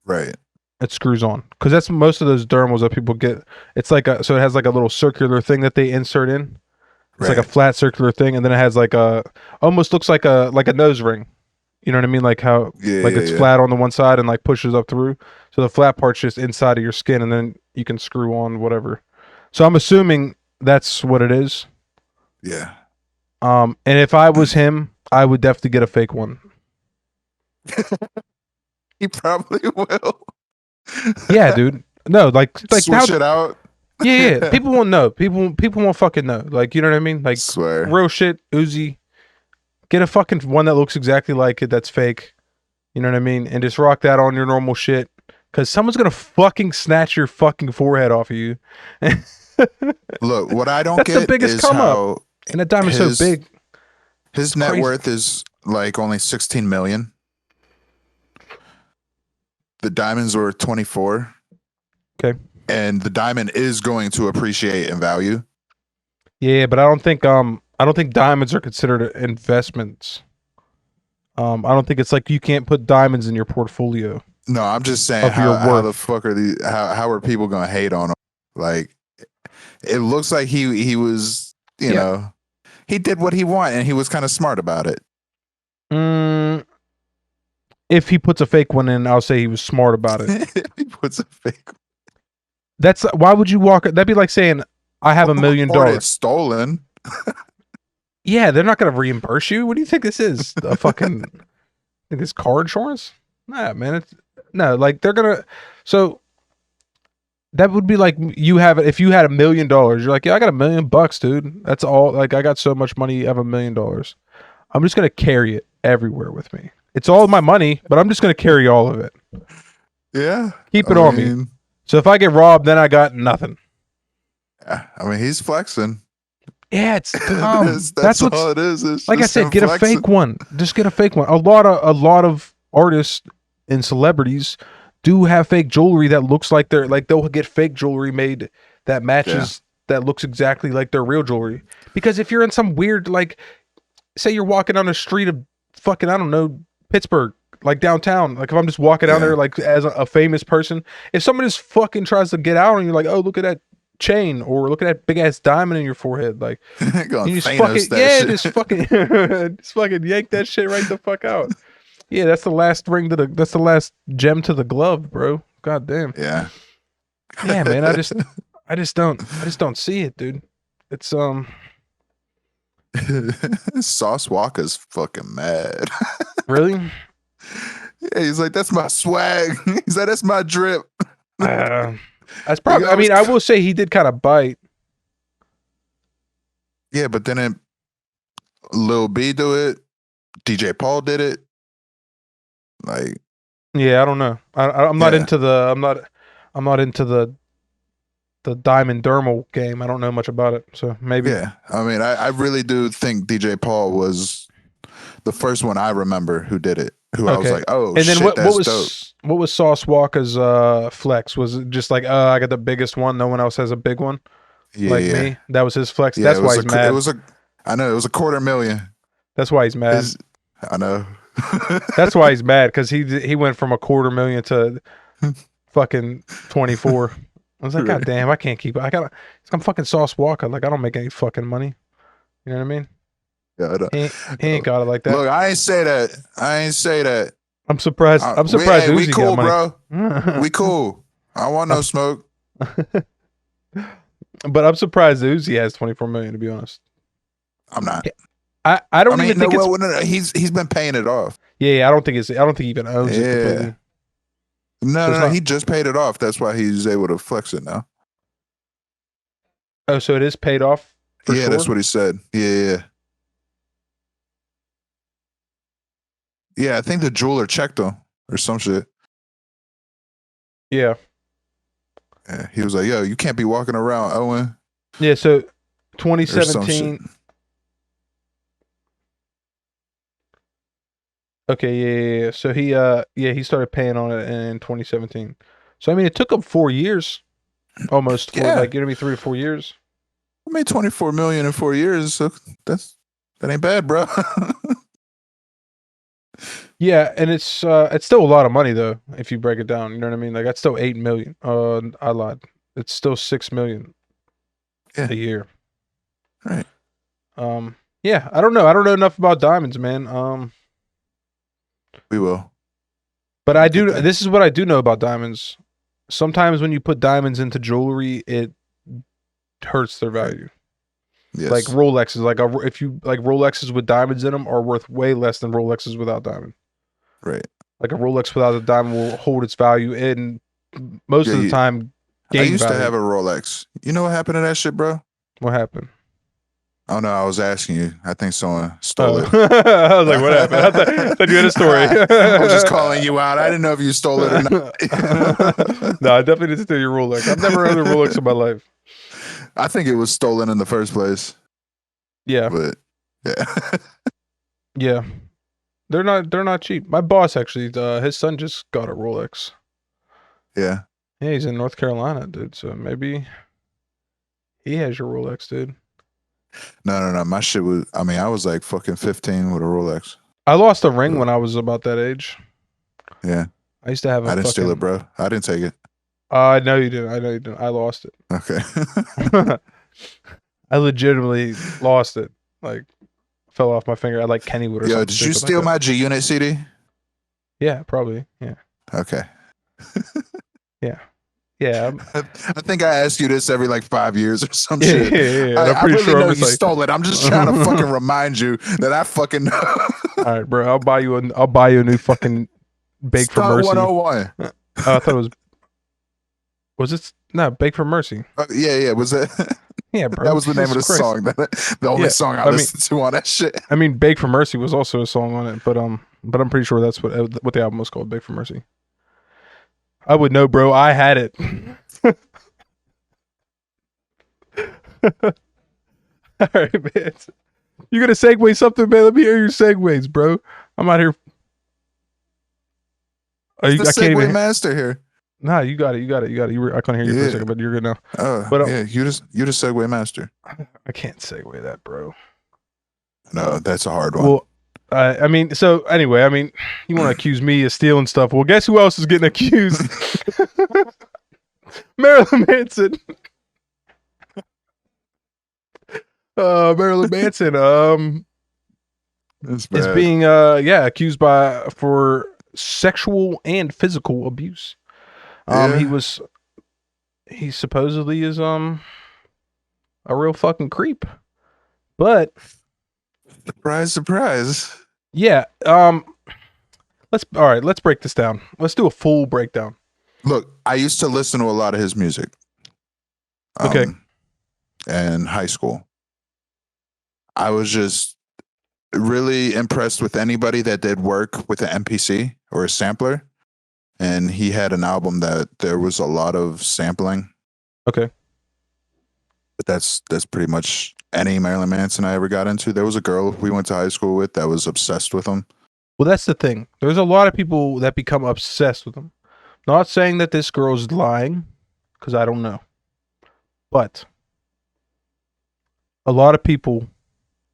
Right. It screws on because that's most of those dermals that people get. It's like so it has like a little circular thing that they insert in. It's like a flat circular thing, and then it has like almost looks like a nose ring. You know what I mean? Like how it's flat on the one side and like pushes up through. So the flat part's just inside of your skin, and then you can screw on whatever. So I'm assuming that's what it is. Yeah. And if I was him, I would definitely get a fake one. He probably will. Yeah, dude. No, like switch it out. Yeah. People won't know. People won't fucking know. Like, you know what I mean? Like, swear. Real shit, Uzi. Get a fucking one that looks exactly like it. That's fake. You know what I mean? And just rock that on your normal shit. Because someone's gonna fucking snatch your fucking forehead off of you. Look, what I don't That's get the biggest is come how up. And that diamond's so big. His net worth is like only 16 million. The diamonds were 24. Okay. and the diamond is going to appreciate in value. Yeah, but I don't think diamonds are considered investments. I don't think it's like you can't put diamonds in your portfolio No, I'm just saying of your how the worth. fuck are these how are people gonna hate on him? Like it looks like he was, you Yeah. know, he did what he wanted and he was kind of smart about it. Mm, if he puts a fake one in, I'll say he was smart about it. He puts a fake That's why would you walk? That'd be like saying, "I have $1 million." report it stolen. Yeah, they're not gonna reimburse you. What do you think this is? A fucking think this car insurance? Nah, man. It's no, like they're gonna. So that would be like you have if you had $1 million. You're like, yeah, I got $1 million, dude. That's all. Like I got so much money. I have $1 million. I'm just gonna carry it everywhere with me. It's all my money, but I'm just gonna carry all of it. Yeah, Keep I it on me. mean, So if I get robbed, then I got nothing. yeah, I mean, he's flexing. Yeah, it's That's that's what's all it is. It's like I just said, him get a flexing. fake one. Just get a fake one. A lot of artists and celebrities do have fake jewelry that looks like they're like they'll get fake jewelry made that Yeah, matches that looks exactly like their real jewelry. Because if you're in some weird like say you're walking down the street of fucking I don't know Pittsburgh like downtown like if I'm just walking down yeah. there like as a famous person if someone just fucking tries to get out and you're like oh look at that chain or look at that big ass diamond in your forehead like Gonna you just Thanos fucking that yeah, shit. just fucking just fucking yank that shit right the fuck out. Yeah, that's the last ring to the that's the last gem to the glove, bro. God damn. Yeah. Yeah, man. I just don't see it, dude. It's Sauce Walker's fucking mad. really Yeah, he's like, that's my swag. He's like, that's my drip. uh, that's Like, probably. I mean, I will say he did kind of bite. yeah, but then Lil B do it. DJ Paul did it. Like, Yeah, I don't know. I'm not yeah, into the. I'm not into the diamond dermal game. I don't know much about it, so maybe. yeah. I mean, I really do think DJ Paul was the first one I remember who did it. Who I was Okay. like, oh And then shit, that's dope. what was Sauce Walker's flex? Was it just like I got the biggest one, no one else has a big one Yeah, like yeah, me? That was his flex. yeah. That's why he's It mad. was a. I know it was $250,000. That's why he's mad. His, I know. That's why he's mad cuz he went from $250,000 to fucking 24. I was like god Right. damn, I can't keep it. I'm fucking Sauce Walker. Like I don't make any fucking money. You know what I mean? Yeah, I know. He ain't got it like that. Look, I ain't say that. I ain't say that. I'm surprised. I'm surprised We Uzi got cool, money. bro. We cool. I don't want no smoke. But I'm surprised Uzi has 24 million to be honest. I'm not. I don't even think it's no, he's been paying it off. yeah, I don't think he even owns it Yeah. completely. No, So it's no, not he just paid it off. That's why he's able to flex it now. oh, so it is paid off for Yeah, sure. that's what he said. Yeah. Yeah, I think the jeweler checked him or some shit. Yeah. Yeah, he was like, yo, you can't be walking around Owen Yeah, so or some shit. 2017. Okay, yeah. So he started paying on it in 2017. So I mean it took him 4 years almost for Yeah. like you know what I mean 3 or 4 years. I made 24 million in 4 years. So that ain't bad, bro. Yeah, and it's still a lot of money though if you break it down, you know what I mean? Like that's still 8 million. I lied. It's still 6 million Yeah. a year. Right. Yeah, I don't know. I don't know enough about diamonds, man. We will. But We'll I get do there. this is what I do know about diamonds. Sometimes when you put diamonds into jewelry, it hurts their Right. value. Yes. Like Rolexes, if you like Rolexes with diamonds in them are worth way less than Rolexes without diamond. Right. Like a Rolex without a diamond will hold its value and most Yeah, of the time I gain used to value. have a Rolex. You know what happened to that shit, bro? What happened? Oh no, I was asking you. I think someone stole Oh, it. I was like, what happened? I thought you had a story. I was just calling you out. I didn't know if you stole it or not. No, I definitely didn't steal your Rolex. I've never owned a Rolex in my life. I think it was stolen in the first place. Yeah, But yeah. yeah. They're not cheap. My boss actually, his son just got a Rolex. Yeah. Yeah, he's in North Carolina, dude. So maybe he has your Rolex, dude. No. My shit was. I mean, I was like fucking 15 with a Rolex. I lost a ring So, when I was about that age. yeah, I used to have a I didn't steal it, fucking. bro. I didn't take it. I know you didn't. I know you didn't. I lost it. Okay. I legitimately lost it. Like fell off my finger. I like Kennywood or Yo, something did you stupid like steal that. my G Unit CD? Yeah, probably. Yeah. Okay. Yeah. Yeah. I think I ask you this every like 5 years or some Yeah. shit. Yeah. And I'm I pretty really sure I'm know just you like, stole it. I'm just trying to fucking all remind you that I fucking know. right, bro. I'll buy you a new fucking Bake for Stunt Mercy. 101. Oh, I thought it was it no Bake for Mercy. Yeah. Was it? Yeah, That bro. was the name of Jesus the Christ. song. The only Yeah. song I I mean, listened to on that shit. Bake for Mercy was also a song on it, but I'm pretty sure that's what the album was called, Bake for Mercy. I would know, bro. I had it. All right, man. You gonna segue something, man? Let me hear your segues, bro. I'm out here. It's the I can't even. Segway master here. Nah, you got it. You got it. You got it. I couldn't hear you for a Yeah. second, but you're good now. Oh, But yeah. You the Segway master. I can't segue that, bro. No, that's a hard one. Well, I mean, so anyway, I mean, you want to accuse me of stealing stuff? Well, guess who else is getting accused? Marilyn Manson. Marilyn Manson. That's Is bad. being accused for sexual and physical abuse. Yeah. He supposedly is a real fucking creep. But Surprise, surprise. yeah, let's break this down. Let's do a full breakdown. Look, I used to listen to a lot of his music. Okay. In high school. I was just really impressed with anybody that did work with an MPC or a sampler. And he had an album that there was a lot of sampling. Okay. But that's pretty much any Marilyn Manson I ever got into. There was a girl we went to high school with that was obsessed with him. Well, that's the thing. There's a lot of people that become obsessed with him. Not saying that this girl's lying, because I don't know. But a lot of people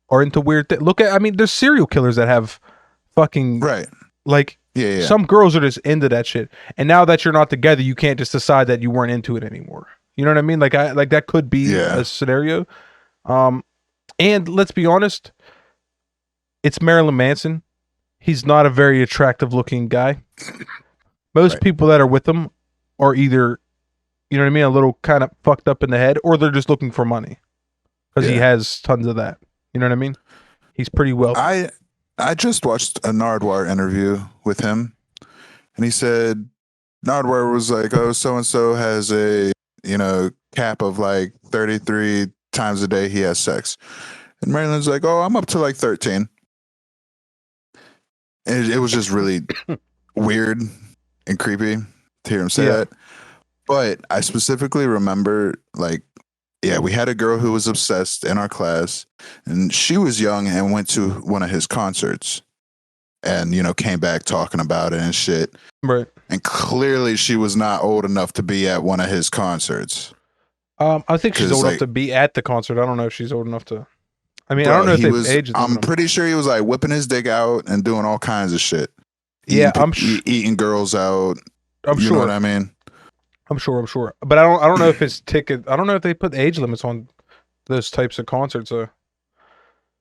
are into weird things. Look at, I mean, there's serial killers that have fucking Right. like Yeah. some girls are just into that shit. And now that you're not together, you can't just decide that you weren't into it anymore. You know what I mean? Like that could be Yeah. a scenario. And let's be honest, it's Marilyn Manson. He's not a very attractive looking guy. Most Right. people that are with him are either, you know what I mean, a little kind of fucked up in the head, or they're just looking for money because he Yeah. has tons of that. You know what I mean? He's pretty wealthy. I just watched a Nardwar interview with him, and he said Nardwar was like, "Oh, so and so has a cap of like 33 times a day he has sex," and Marilyn's like, "Oh, I'm up to like 13." And it was just really weird and creepy to hear him say Yeah. that. But I specifically remember, like, yeah, we had a girl who was obsessed in our class, and she was young and went to one of his concerts and, came back talking about it and shit. Right. And clearly she was not old enough to be at one of his concerts. I think she's 'Cause, old enough like, to be at the concert. I don't know if she's old enough to. I mean, I don't bro, know if they've age I'm limited him. pretty sure he was like whipping his dick out and doing all kinds of shit. Yeah, Eating girls out. I'm You sure. know what I mean? I'm sure. But I don't know if it's ticket. I don't know if they put age limits on those types of concerts.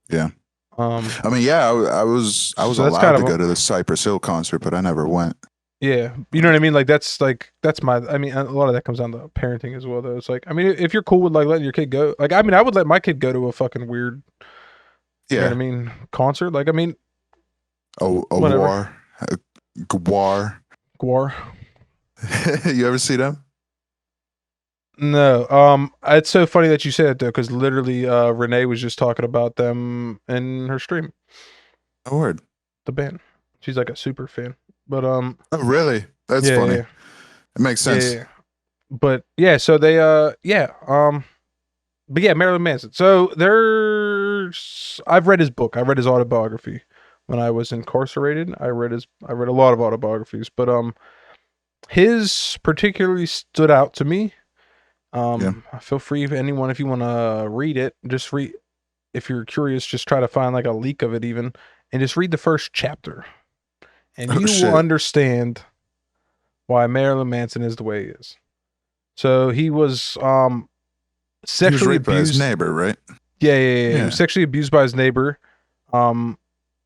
Yeah. Um. I mean, yeah, I was So that's allowed kind to of go to the Cypress Hill concert, but I never went. yeah. You know what I mean? That's my. I mean, a lot of that comes down to parenting as well. Though it's like, I mean, if you're cool with like letting your kid go, like, I mean, I would let my kid go to a fucking weird. You know what I Yeah. mean? Concert. Like, I mean, Oh, a whatever. war. Gwar. Guar. You ever see them? No. It's so funny that you said it though, because literally, Renee was just talking about them in her stream. Oh, word. The band. She's like a super fan. But Oh, really? That's yeah, funny. yeah, It makes yeah, sense. yeah. But yeah, so they yeah, but yeah, Marilyn Manson. So I've read his book. I read his autobiography when I was incarcerated. I read a lot of autobiographies, but His particularly stood out to me. Yeah. Feel free if anyone, if you want to read it, just read. If you're curious, just try to find like a leak of it even, and just read the first chapter, and Oh you will shit. understand why Marilyn Manson is the way he is. So he was He was sexually raped by his abused. neighbor, right? He was Yeah. sexually abused by his neighbor. Um,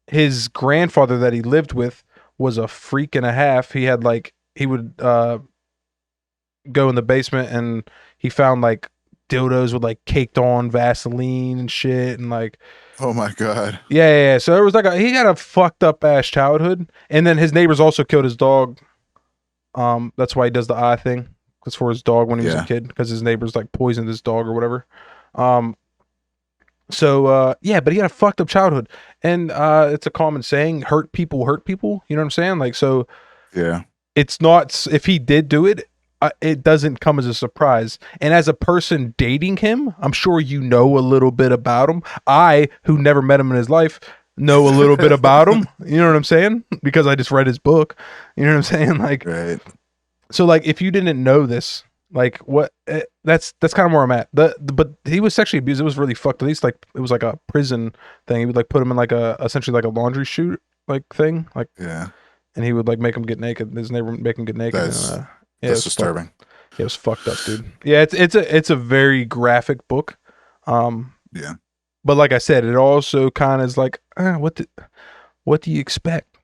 his grandfather that he lived with was a freak and a half. He had like he would go in the basement and he found like dildos with like caked on Vaseline and shit and like Oh my god. yeah. So it was like he had a fucked up ass childhood, and then his neighbors also killed his dog. That's why he does the eye thing. It's for his dog when he was a Yeah. kid because his neighbors like poisoned his dog or whatever. Um, but he had a fucked up childhood, and it's a common saying: "Hurt people hurt people." You know what I'm saying? Like so, Yeah. it's not if he did do it. It doesn't come as a surprise. And as a person dating him, I'm sure you know a little bit about him. I, who never met him in his life, know a little bit about him. You know what I'm saying? Because I just read his book. You know what I'm saying? Like, Right. so like if you didn't know this, like what? That's kind of where I'm at. But he was sexually abused. It was really fucked. At least like it was like a prison thing. He would like put him in like a essentially like a laundry chute like thing. Like Yeah. and he would like make him get naked. His neighbor would make him get naked, and That's yeah, it that's was fucked. disturbing. Yeah, it was fucked up, dude. Yeah, it's a very graphic book, um, Yeah. but like I said, it also kind of is like, what do you expect?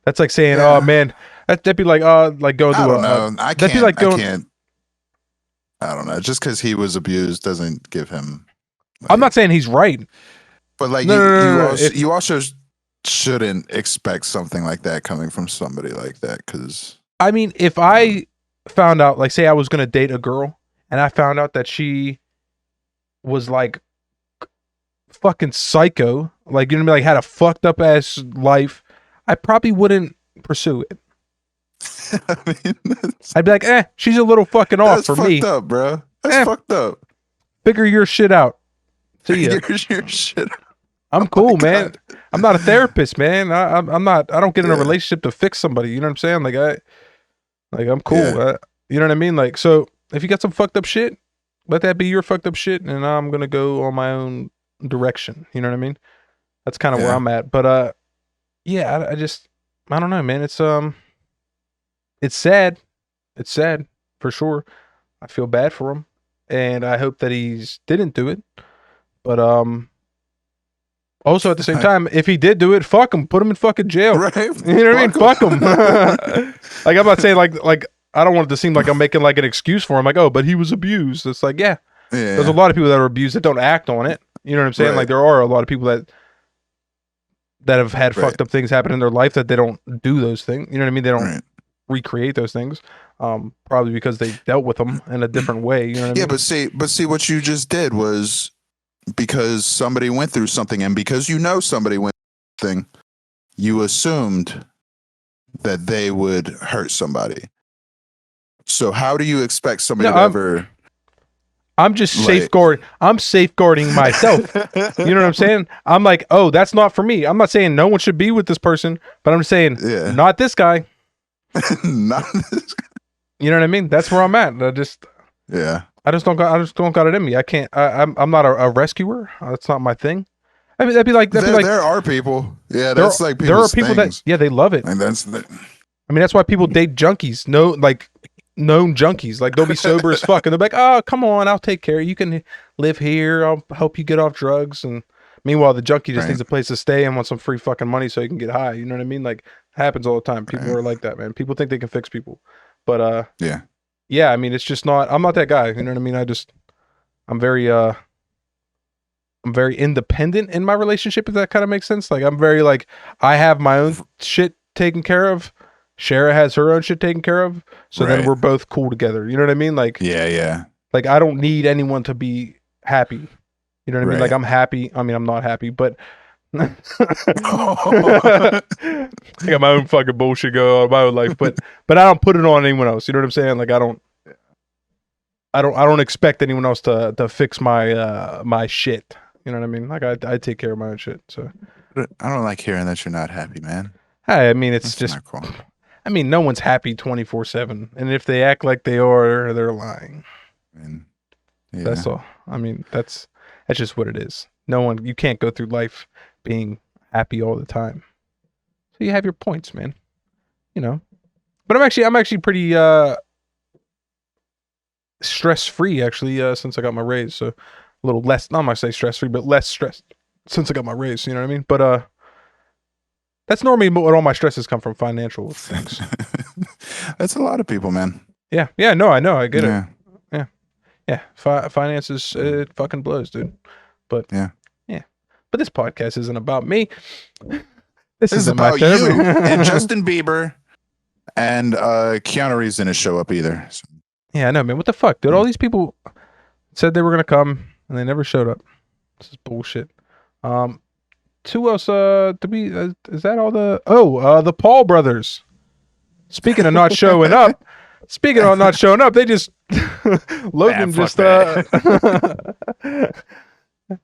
That's like saying, oh Yeah. man, that'd be like going I to don't know. that'd be like I going. can't. I don't know. Just because he was abused doesn't give him I'm not like. saying he's right. But like No, no, no, no, no. If you also shouldn't expect something like that coming from somebody like that because I mean, if I found out, like, say I was gonna date a girl, and I found out that she was like fucking psycho, like you know, what I mean, like had a fucked up ass life, I probably wouldn't pursue it. I mean I'd be like, she's a little fucking off that's for fucked me. up, bro. That's Eh, fucked up. figure your shit out. See ya. Your shit. I'm Oh my cool, man. god. I'm not a therapist, man. I'm not. I don't get in a Yeah. relationship to fix somebody. You know what I'm saying? Like I'm cool. Yeah. You know what I mean? Like, so if you got some fucked up shit, let that be your fucked up shit, and I'm gonna go on my own direction. You know what I mean? That's kind of where Yeah. I'm at. But yeah, I just I don't know, man. It's sad. It's sad for sure. I feel bad for him, and I hope that he's didn't do it. But also at the same time, if he did do it, fuck him, put him in fucking jail. Right. You know what I mean? Fuck him. Fuck 'em. Like I'm not saying like I don't want it to seem like I'm making like an excuse for him. Like but he was abused. It's like there's a Yeah. lot of people that are abused that don't act on it. You know what I'm saying? Like Right. there are a lot of people that have had Right. fucked up things happen in their life that they don't do those things. You know what I mean? They don't Right. recreate those things. Probably because they dealt with them in a different way. You know what I Yeah, mean? but see what you just did was because somebody went through something and because you know somebody went through something, you assumed that they would hurt somebody. So how do you expect somebody No, to ever I'm just like I'm safeguarding myself. You know what I'm saying? I'm like, oh, that's not for me. I'm not saying no one should be with this person, but I'm just saying yeah. not this guy. Not You know what I mean? That's where I'm at. yeah. I just don't got it in me. I can't. I'm not a rescuer. That's not my thing. I mean, that'd be like There are people. Yeah, there that's like there are people's people that things. they love it. And I mean, that's why people date junkies. No, like known junkies. Like they'll be sober as fuck, and they're like, "Oh, come on, I'll take care. You can live here. I'll help you get off drugs." And meanwhile, the junkie just right, needs a place to stay and wants some free fucking money so he can get high. You know what I mean? Like happens all the time. People right. are like that, man. People think they can fix people, but Yeah. yeah. I mean, it's just not. I'm not that guy. You know what I mean? I'm very I'm very independent in my relationship. If that kind of makes sense. Like I'm very like I have my own shit taken care of. Shara has her own shit taken care of. So then Right. we're both cool together. You know what I mean? Like Yeah. I don't need anyone to be happy. You know what I mean? Like Right. I'm happy. I mean I'm not happy, but I got my own fucking bullshit going on in my own life, but I don't put it on anyone else. You know what I'm saying? Like I don't expect anyone else to fix my my shit. You know what I mean? Like I take care of my own shit. So I don't like hearing that you're not happy, man. I mean it's That's just not cool. I mean, no one's happy 24/7, and if they act like they are, they're lying. And yeah, That's all. I mean, that's just what it is. No one, you can't go through life being happy all the time. So you have your points, man. You know. But I'm actually pretty stress free actually since I got my raise. So a little less. Not gonna say stress free, but less stressed since I got my raise. You know what I mean? But that's normally what all my stresses come from, financial things. that's a lot of people, man. Yeah, yeah. No, I know. I get it. Yeah, Yeah. Finances, it fucking blows, dude. But yeah. yeah. But this podcast isn't about me. This This is isn't my about you therapy. and Justin Bieber, and Keanu Reeves didn't show up either. So. Yeah, I know, man. What the fuck, dude? All these people said they were gonna come and they never showed up. This is bullshit. Who else? To be is that all the? Oh, the Paul brothers. Speaking of not showing up, they just Logan just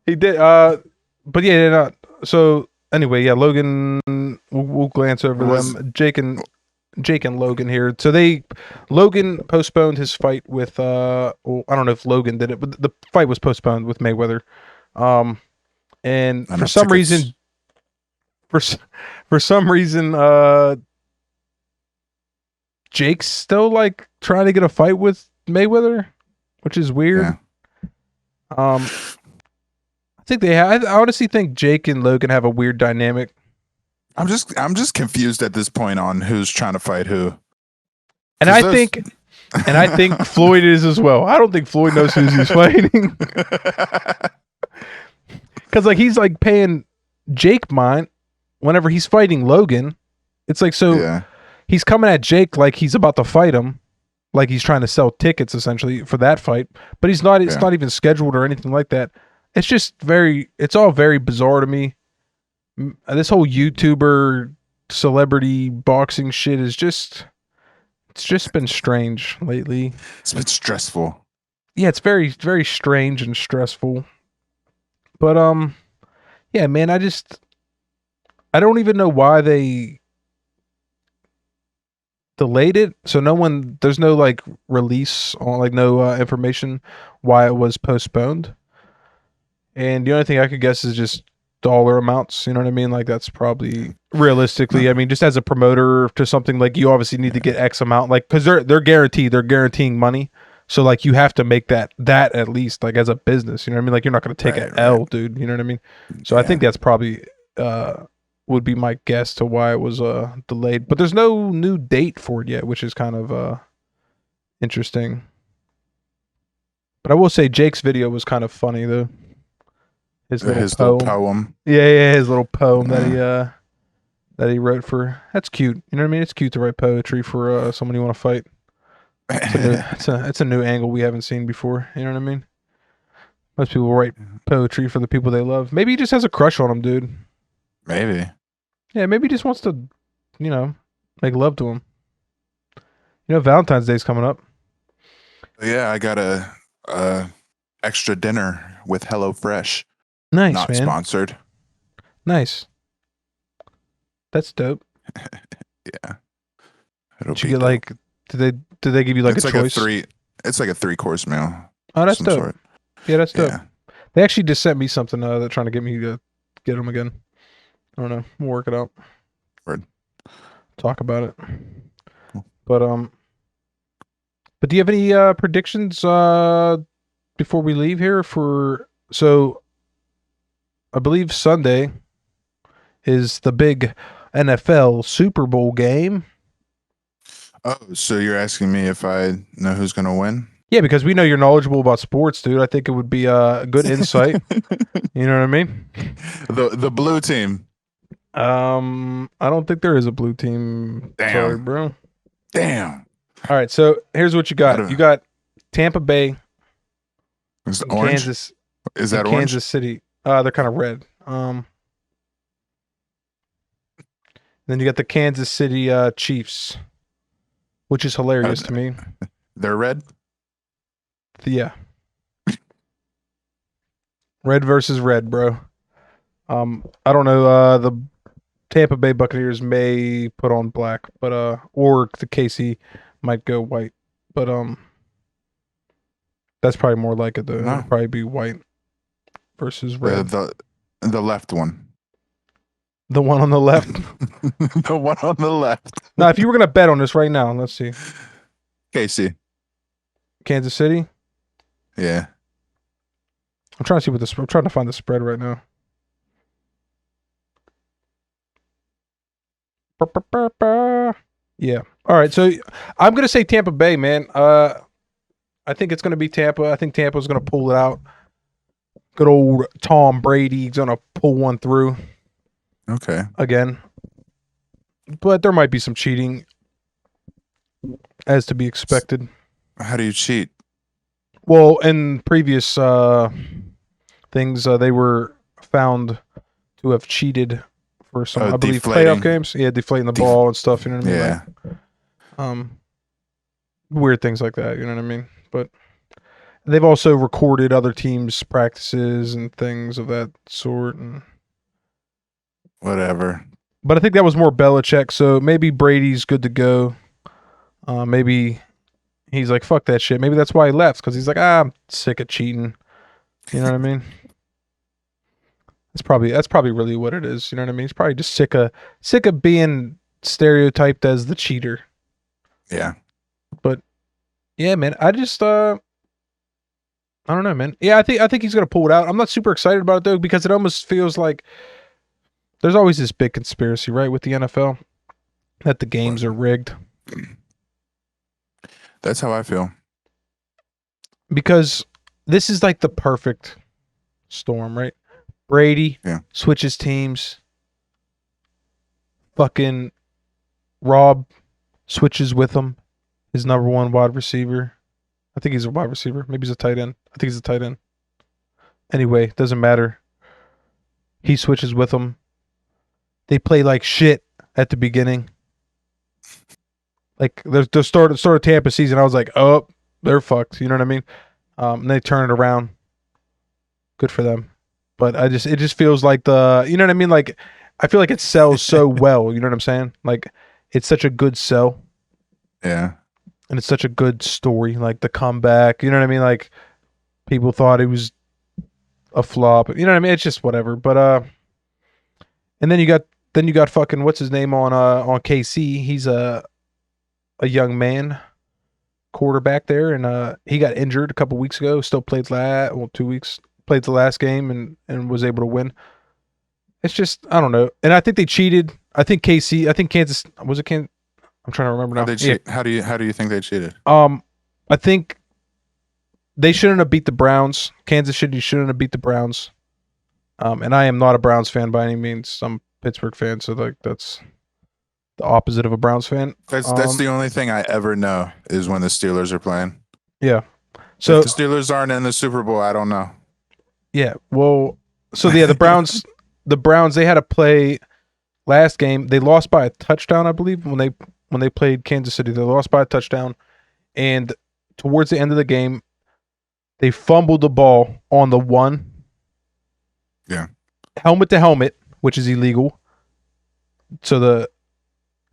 he did but yeah, no. So anyway, yeah, Logan. We'll glance over them. Jake and Logan here. So Logan postponed his fight with well, I don't know if Logan did it, but the fight was postponed with Mayweather. And for some reason, for some reason, Jake's still like trying to get a fight with Mayweather, which is weird. Yeah. I think I honestly think Jake and Logan have a weird dynamic. I'm just confused at this point on who's trying to fight who. And I think Floyd is as well. I don't think Floyd knows who he's fighting. Cause like he's like paying Jake mind whenever he's fighting Logan. It's like he's coming at Jake like he's about to fight him. Like he's trying to sell tickets essentially for that fight. But he's not it's not even scheduled or anything like that. It's just it's all very bizarre to me. This whole YouTuber celebrity boxing shit is it's just been strange lately. It's been stressful. Yeah, it's very, very strange and stressful. But yeah, man, I don't even know why they delayed it. So there's no like release on like no information why it was postponed. And the only thing I could guess is just dollar amounts. You know what I mean? Like that's probably realistically. I mean, just as a promoter to something, like you obviously need to get X amount, like because they're guaranteeing money. So like you have to make that at least like as a business. You know what I mean? Like you're not going to take an L, dude. You know what I mean? So I think that's probably would be my guess to why it was delayed. But there's no new date for it yet, which is kind of interesting. But I will say Jake's video was kind of funny though. His little poem. Yeah, his little poem that he wrote for. That's cute. You know what I mean? It's cute to write poetry for someone you want to fight. It's a new angle we haven't seen before. You know what I mean? Most people write poetry for the people they love. Maybe he just has a crush on them, dude. Maybe. Yeah, maybe he just wants to, make love to him. You know, Valentine's Day's coming up. Yeah, I got a extra dinner with HelloFresh. Nice, Not man. Sponsored. Nice. That's dope. Yeah. Did you get dope. Like? Did they give you like a choice? It's like a 3-course meal. Oh, that's dope. Sort. Yeah, that's dope. Yeah. They actually just sent me something. They're trying to get me to get them again. I don't know. We'll work it out. Word. Talk about it. Cool. But do you have any predictions before we leave here so I believe Sunday is the big NFL Super Bowl game. Oh, so you're asking me if I know who's going to win? Yeah, because we know you're knowledgeable about sports, dude. I think it would be a good insight. You know what I mean? The blue team. I don't think there is a blue team. Damn. Sorry, bro. Damn. All right, so here's what you got. You got Tampa Bay. Is it orange? Kansas. Is that orange? Kansas City. They're kind of red. Then you got the Kansas City Chiefs, which is hilarious to me. They're red? Yeah. Red versus red, bro. I don't know. Tampa Bay Buccaneers may put on black, but or the KC might go white, but that's probably more like it though. It'll No, probably be white versus red. the left one. The one on the left. The one on the left. Now, if you were gonna bet on this right now, let's see, Casey. Kansas City. Yeah. I'm trying to see what this. I'm trying to find the spread right now. Yeah. All right. So I'm gonna say Tampa Bay, man. I think it's gonna be Tampa. I think Tampa's gonna pull it out. Good old Tom Brady's gonna pull one through Okay. again. But there might be some cheating, as to be expected. How do you cheat? Well, in previous things, they were found to have cheated for some, I believe, deflating. playoff games. Yeah, deflating the ball and stuff. You know what I mean? Yeah. Like, weird things like that. You know what I mean? But they've also recorded other teams' practices and things of that sort. And Whatever. but I think that was more Belichick. So maybe Brady's good to go. Maybe he's like, fuck that shit. Maybe that's why he left, because he's like, I'm sick of cheating. You know what I mean? That's probably really what it is. You know what I mean? He's probably just sick of being stereotyped as the cheater. Yeah. But yeah, man, I just I don't know, man. Yeah, I think he's gonna pull it out. I'm not super excited about it though, because it almost feels like there's always this big conspiracy, right, with the NFL, that the games are rigged. That's how I feel. Because this is like the perfect storm, right? Brady switches teams. Fucking Rob switches with him. His number one wide receiver. I think he's a wide receiver. Maybe he's a tight end. I think he's a tight end. Anyway, doesn't matter. He switches with him. They play like shit at the beginning. Like the start of Tampa season, I was like, oh, they're fucked. You know what I mean? And they turn it around. Good for them. But it just feels like you know what I mean? Like, I feel like it sells so well. You know what I'm saying? Like, it's such a good sell. Yeah. And it's such a good story. Like the comeback. You know what I mean? Like, people thought it was a flop. You know what I mean? It's just whatever. But and then you got fucking what's his name on KC. He's a young man quarterback there, and he got injured a couple weeks ago. Still played 2 weeks. Played the last game and was able to win. It's just, I don't know. And I think they cheated. I think Kansas was it Kansas? I'm trying to remember now. How do you think they cheated? I think they shouldn't have beat the Browns. Kansas City shouldn't have beat the Browns. And I am not a Browns fan by any means. I'm a Pittsburgh fan, so like that's the opposite of a Browns fan. That's the only thing I ever know is when the Steelers are playing. Yeah. So if the Steelers aren't in the Super Bowl, I don't know. Yeah. Well, so yeah, the Browns they had to play last game. They lost by a touchdown, I believe, when they played Kansas City. They lost by a touchdown, and towards the end of the game, they fumbled the ball on the one. Yeah. Helmet to helmet, which is illegal. So the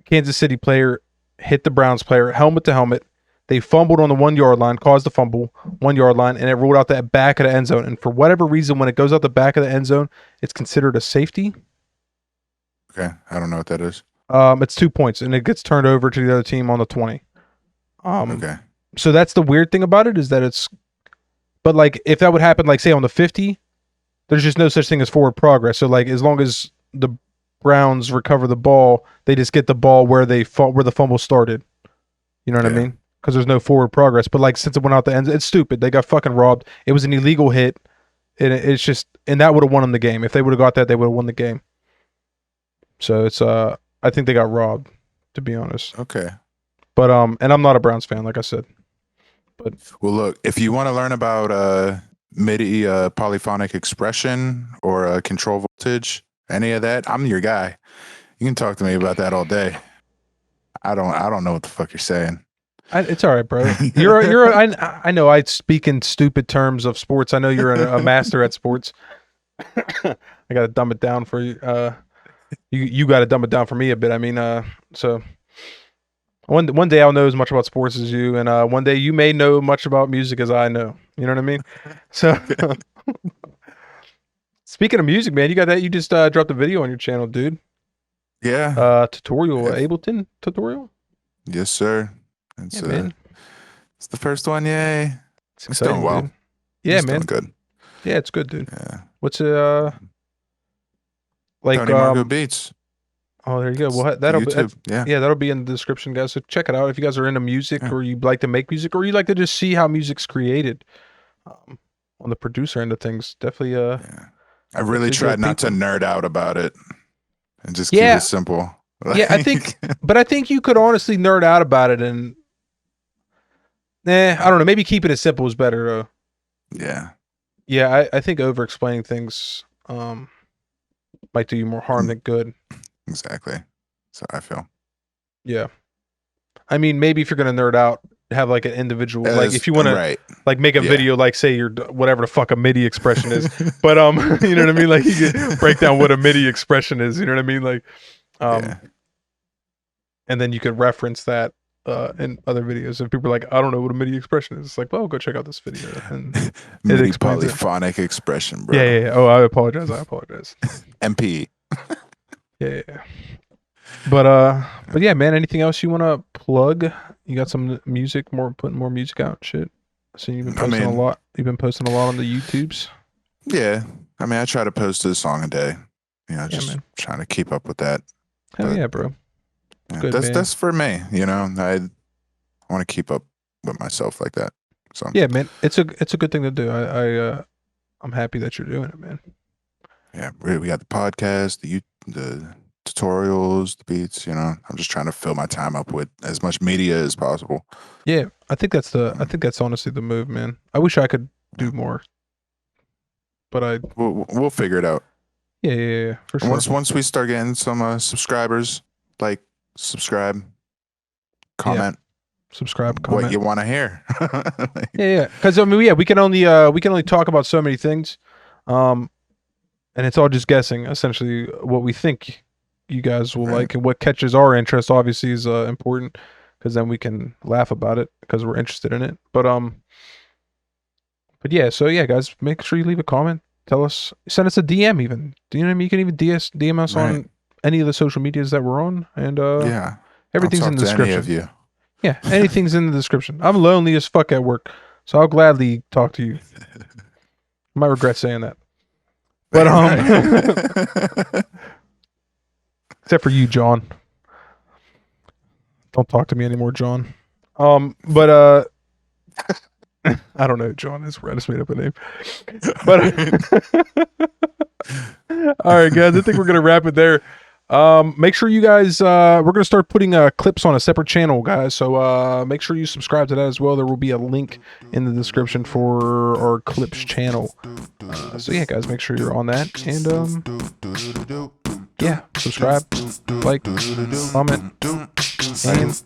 Kansas City player hit the Browns player helmet to helmet. They fumbled on the 1 yard line, caused the fumble, 1 yard line, and it rolled out that back of the end zone. And for whatever reason, when it goes out the back of the end zone, it's considered a safety. Okay, I don't know what that is. It's 2 points, and it gets turned over to the other team on the 20. Okay. So that's the weird thing about it, is that it's, but like if that would happen, like say on the 50, there's just no such thing as forward progress. So like as long as the Browns recover the ball, they just get the ball where the fumble started. You know what I mean? Because there's no forward progress. But like since it went out the end, it's stupid. They got fucking robbed. It was an illegal hit, and it's just, and that would have won them the game. If they would have got that, they would have won the game. So it's I think they got robbed, to be honest. Okay. But and I'm not a Browns fan, like I said. But well, look, if you want to learn about MIDI polyphonic expression or control voltage, any of that, I'm your guy. You can talk to me about that all day. I don't know what the fuck you're saying. It's all right, bro. I know I speak in stupid terms of sports. I know you're a master at sports. I gotta dumb it down for you. You got to dumb it down for me a bit. I mean, so one day I'll know as much about sports as you, and one day you may know much about music as I know. You know what I mean? So speaking of music, man, you got that? You just dropped a video on your channel, dude. Yeah. Tutorial, If- Ableton tutorial. yes, sir. Yeah, man, It's the first one. Yay. it's It's doing exciting, well. dude. Yeah, It's doing man. good. Yeah, it's good, dude. Yeah. What's like Tony Marco Beats. Oh, there you go. It's Well, the YouTube. Yeah. yeah, that'll be in the description, guys. So check it out if you guys are into music Yeah. or you like to make music or you like to just see how music's created. On the producer end of things, definitely. Yeah. I really definitely tried go not to peep 'em. nerd out about it and just keep Yeah, it simple. yeah. I think, but I think you could honestly nerd out about it and, I don't know. Maybe keeping it simple is better. Yeah. Yeah, I think over explaining things might do you more harm than good. Exactly. So I feel. Yeah. I mean, maybe if you're gonna nerd out, have like an individual, like if you want to, like make a video, like say your whatever the fuck a MIDI expression is, but you know what I mean? Like you can break down what a MIDI expression is. You know what I mean? Like, and then you could reference that in other videos. If people are like, I don't know what a MIDI expression is, it's like, well, go check out this video. And MIDI polyphonic expression, bro. Yeah. Oh, I apologize. MP. Yeah. But yeah, man. Anything else you want to plug? You got some music, putting more music out, shit. So you've been posting a lot. You've been posting a lot on the YouTubes. Yeah, I mean, I try to post a song a day. You know, just trying to keep up with that. Hell yeah, bro. Yeah, good, that's for me. You know, I want to keep up with myself like that. So yeah, man, it's a good thing to do. I'm happy that you're doing it, man. Yeah, we got the podcast, the tutorials, the beats. You know, I'm just trying to fill my time up with as much media as possible. Yeah, I think that's honestly the move, man. I wish I could do more, but we'll figure it out. Yeah, for sure. Once we start getting some subscribers, like subscribe, comment, subscribe, comment what you want to hear. Yeah, because I mean, we can only talk about so many things, and it's all just guessing. Essentially, what we think you guys will like and what catches our interest obviously is important, because then we can laugh about it because we're interested in it. But yeah, so yeah, guys, make sure you leave a comment. Tell us, send us a DM even. Do you know what I mean? You can even DM us on any of the social medias that we're on, and everything's in the description. Any of you. Yeah, anything's in the description. I'm lonely as fuck at work, so I'll gladly talk to you. I might regret saying that. But except for you, John. Don't talk to me anymore, John. But I don't know, John is. I just made up a name. But all right, guys, I think we're gonna wrap it there. Make sure you guys we're gonna start putting clips on a separate channel, guys, so make sure you subscribe to that as well. There will be a link in the description for our clips channel, so yeah, guys, make sure you're on that, and yeah, subscribe, like, comment, and peace dance.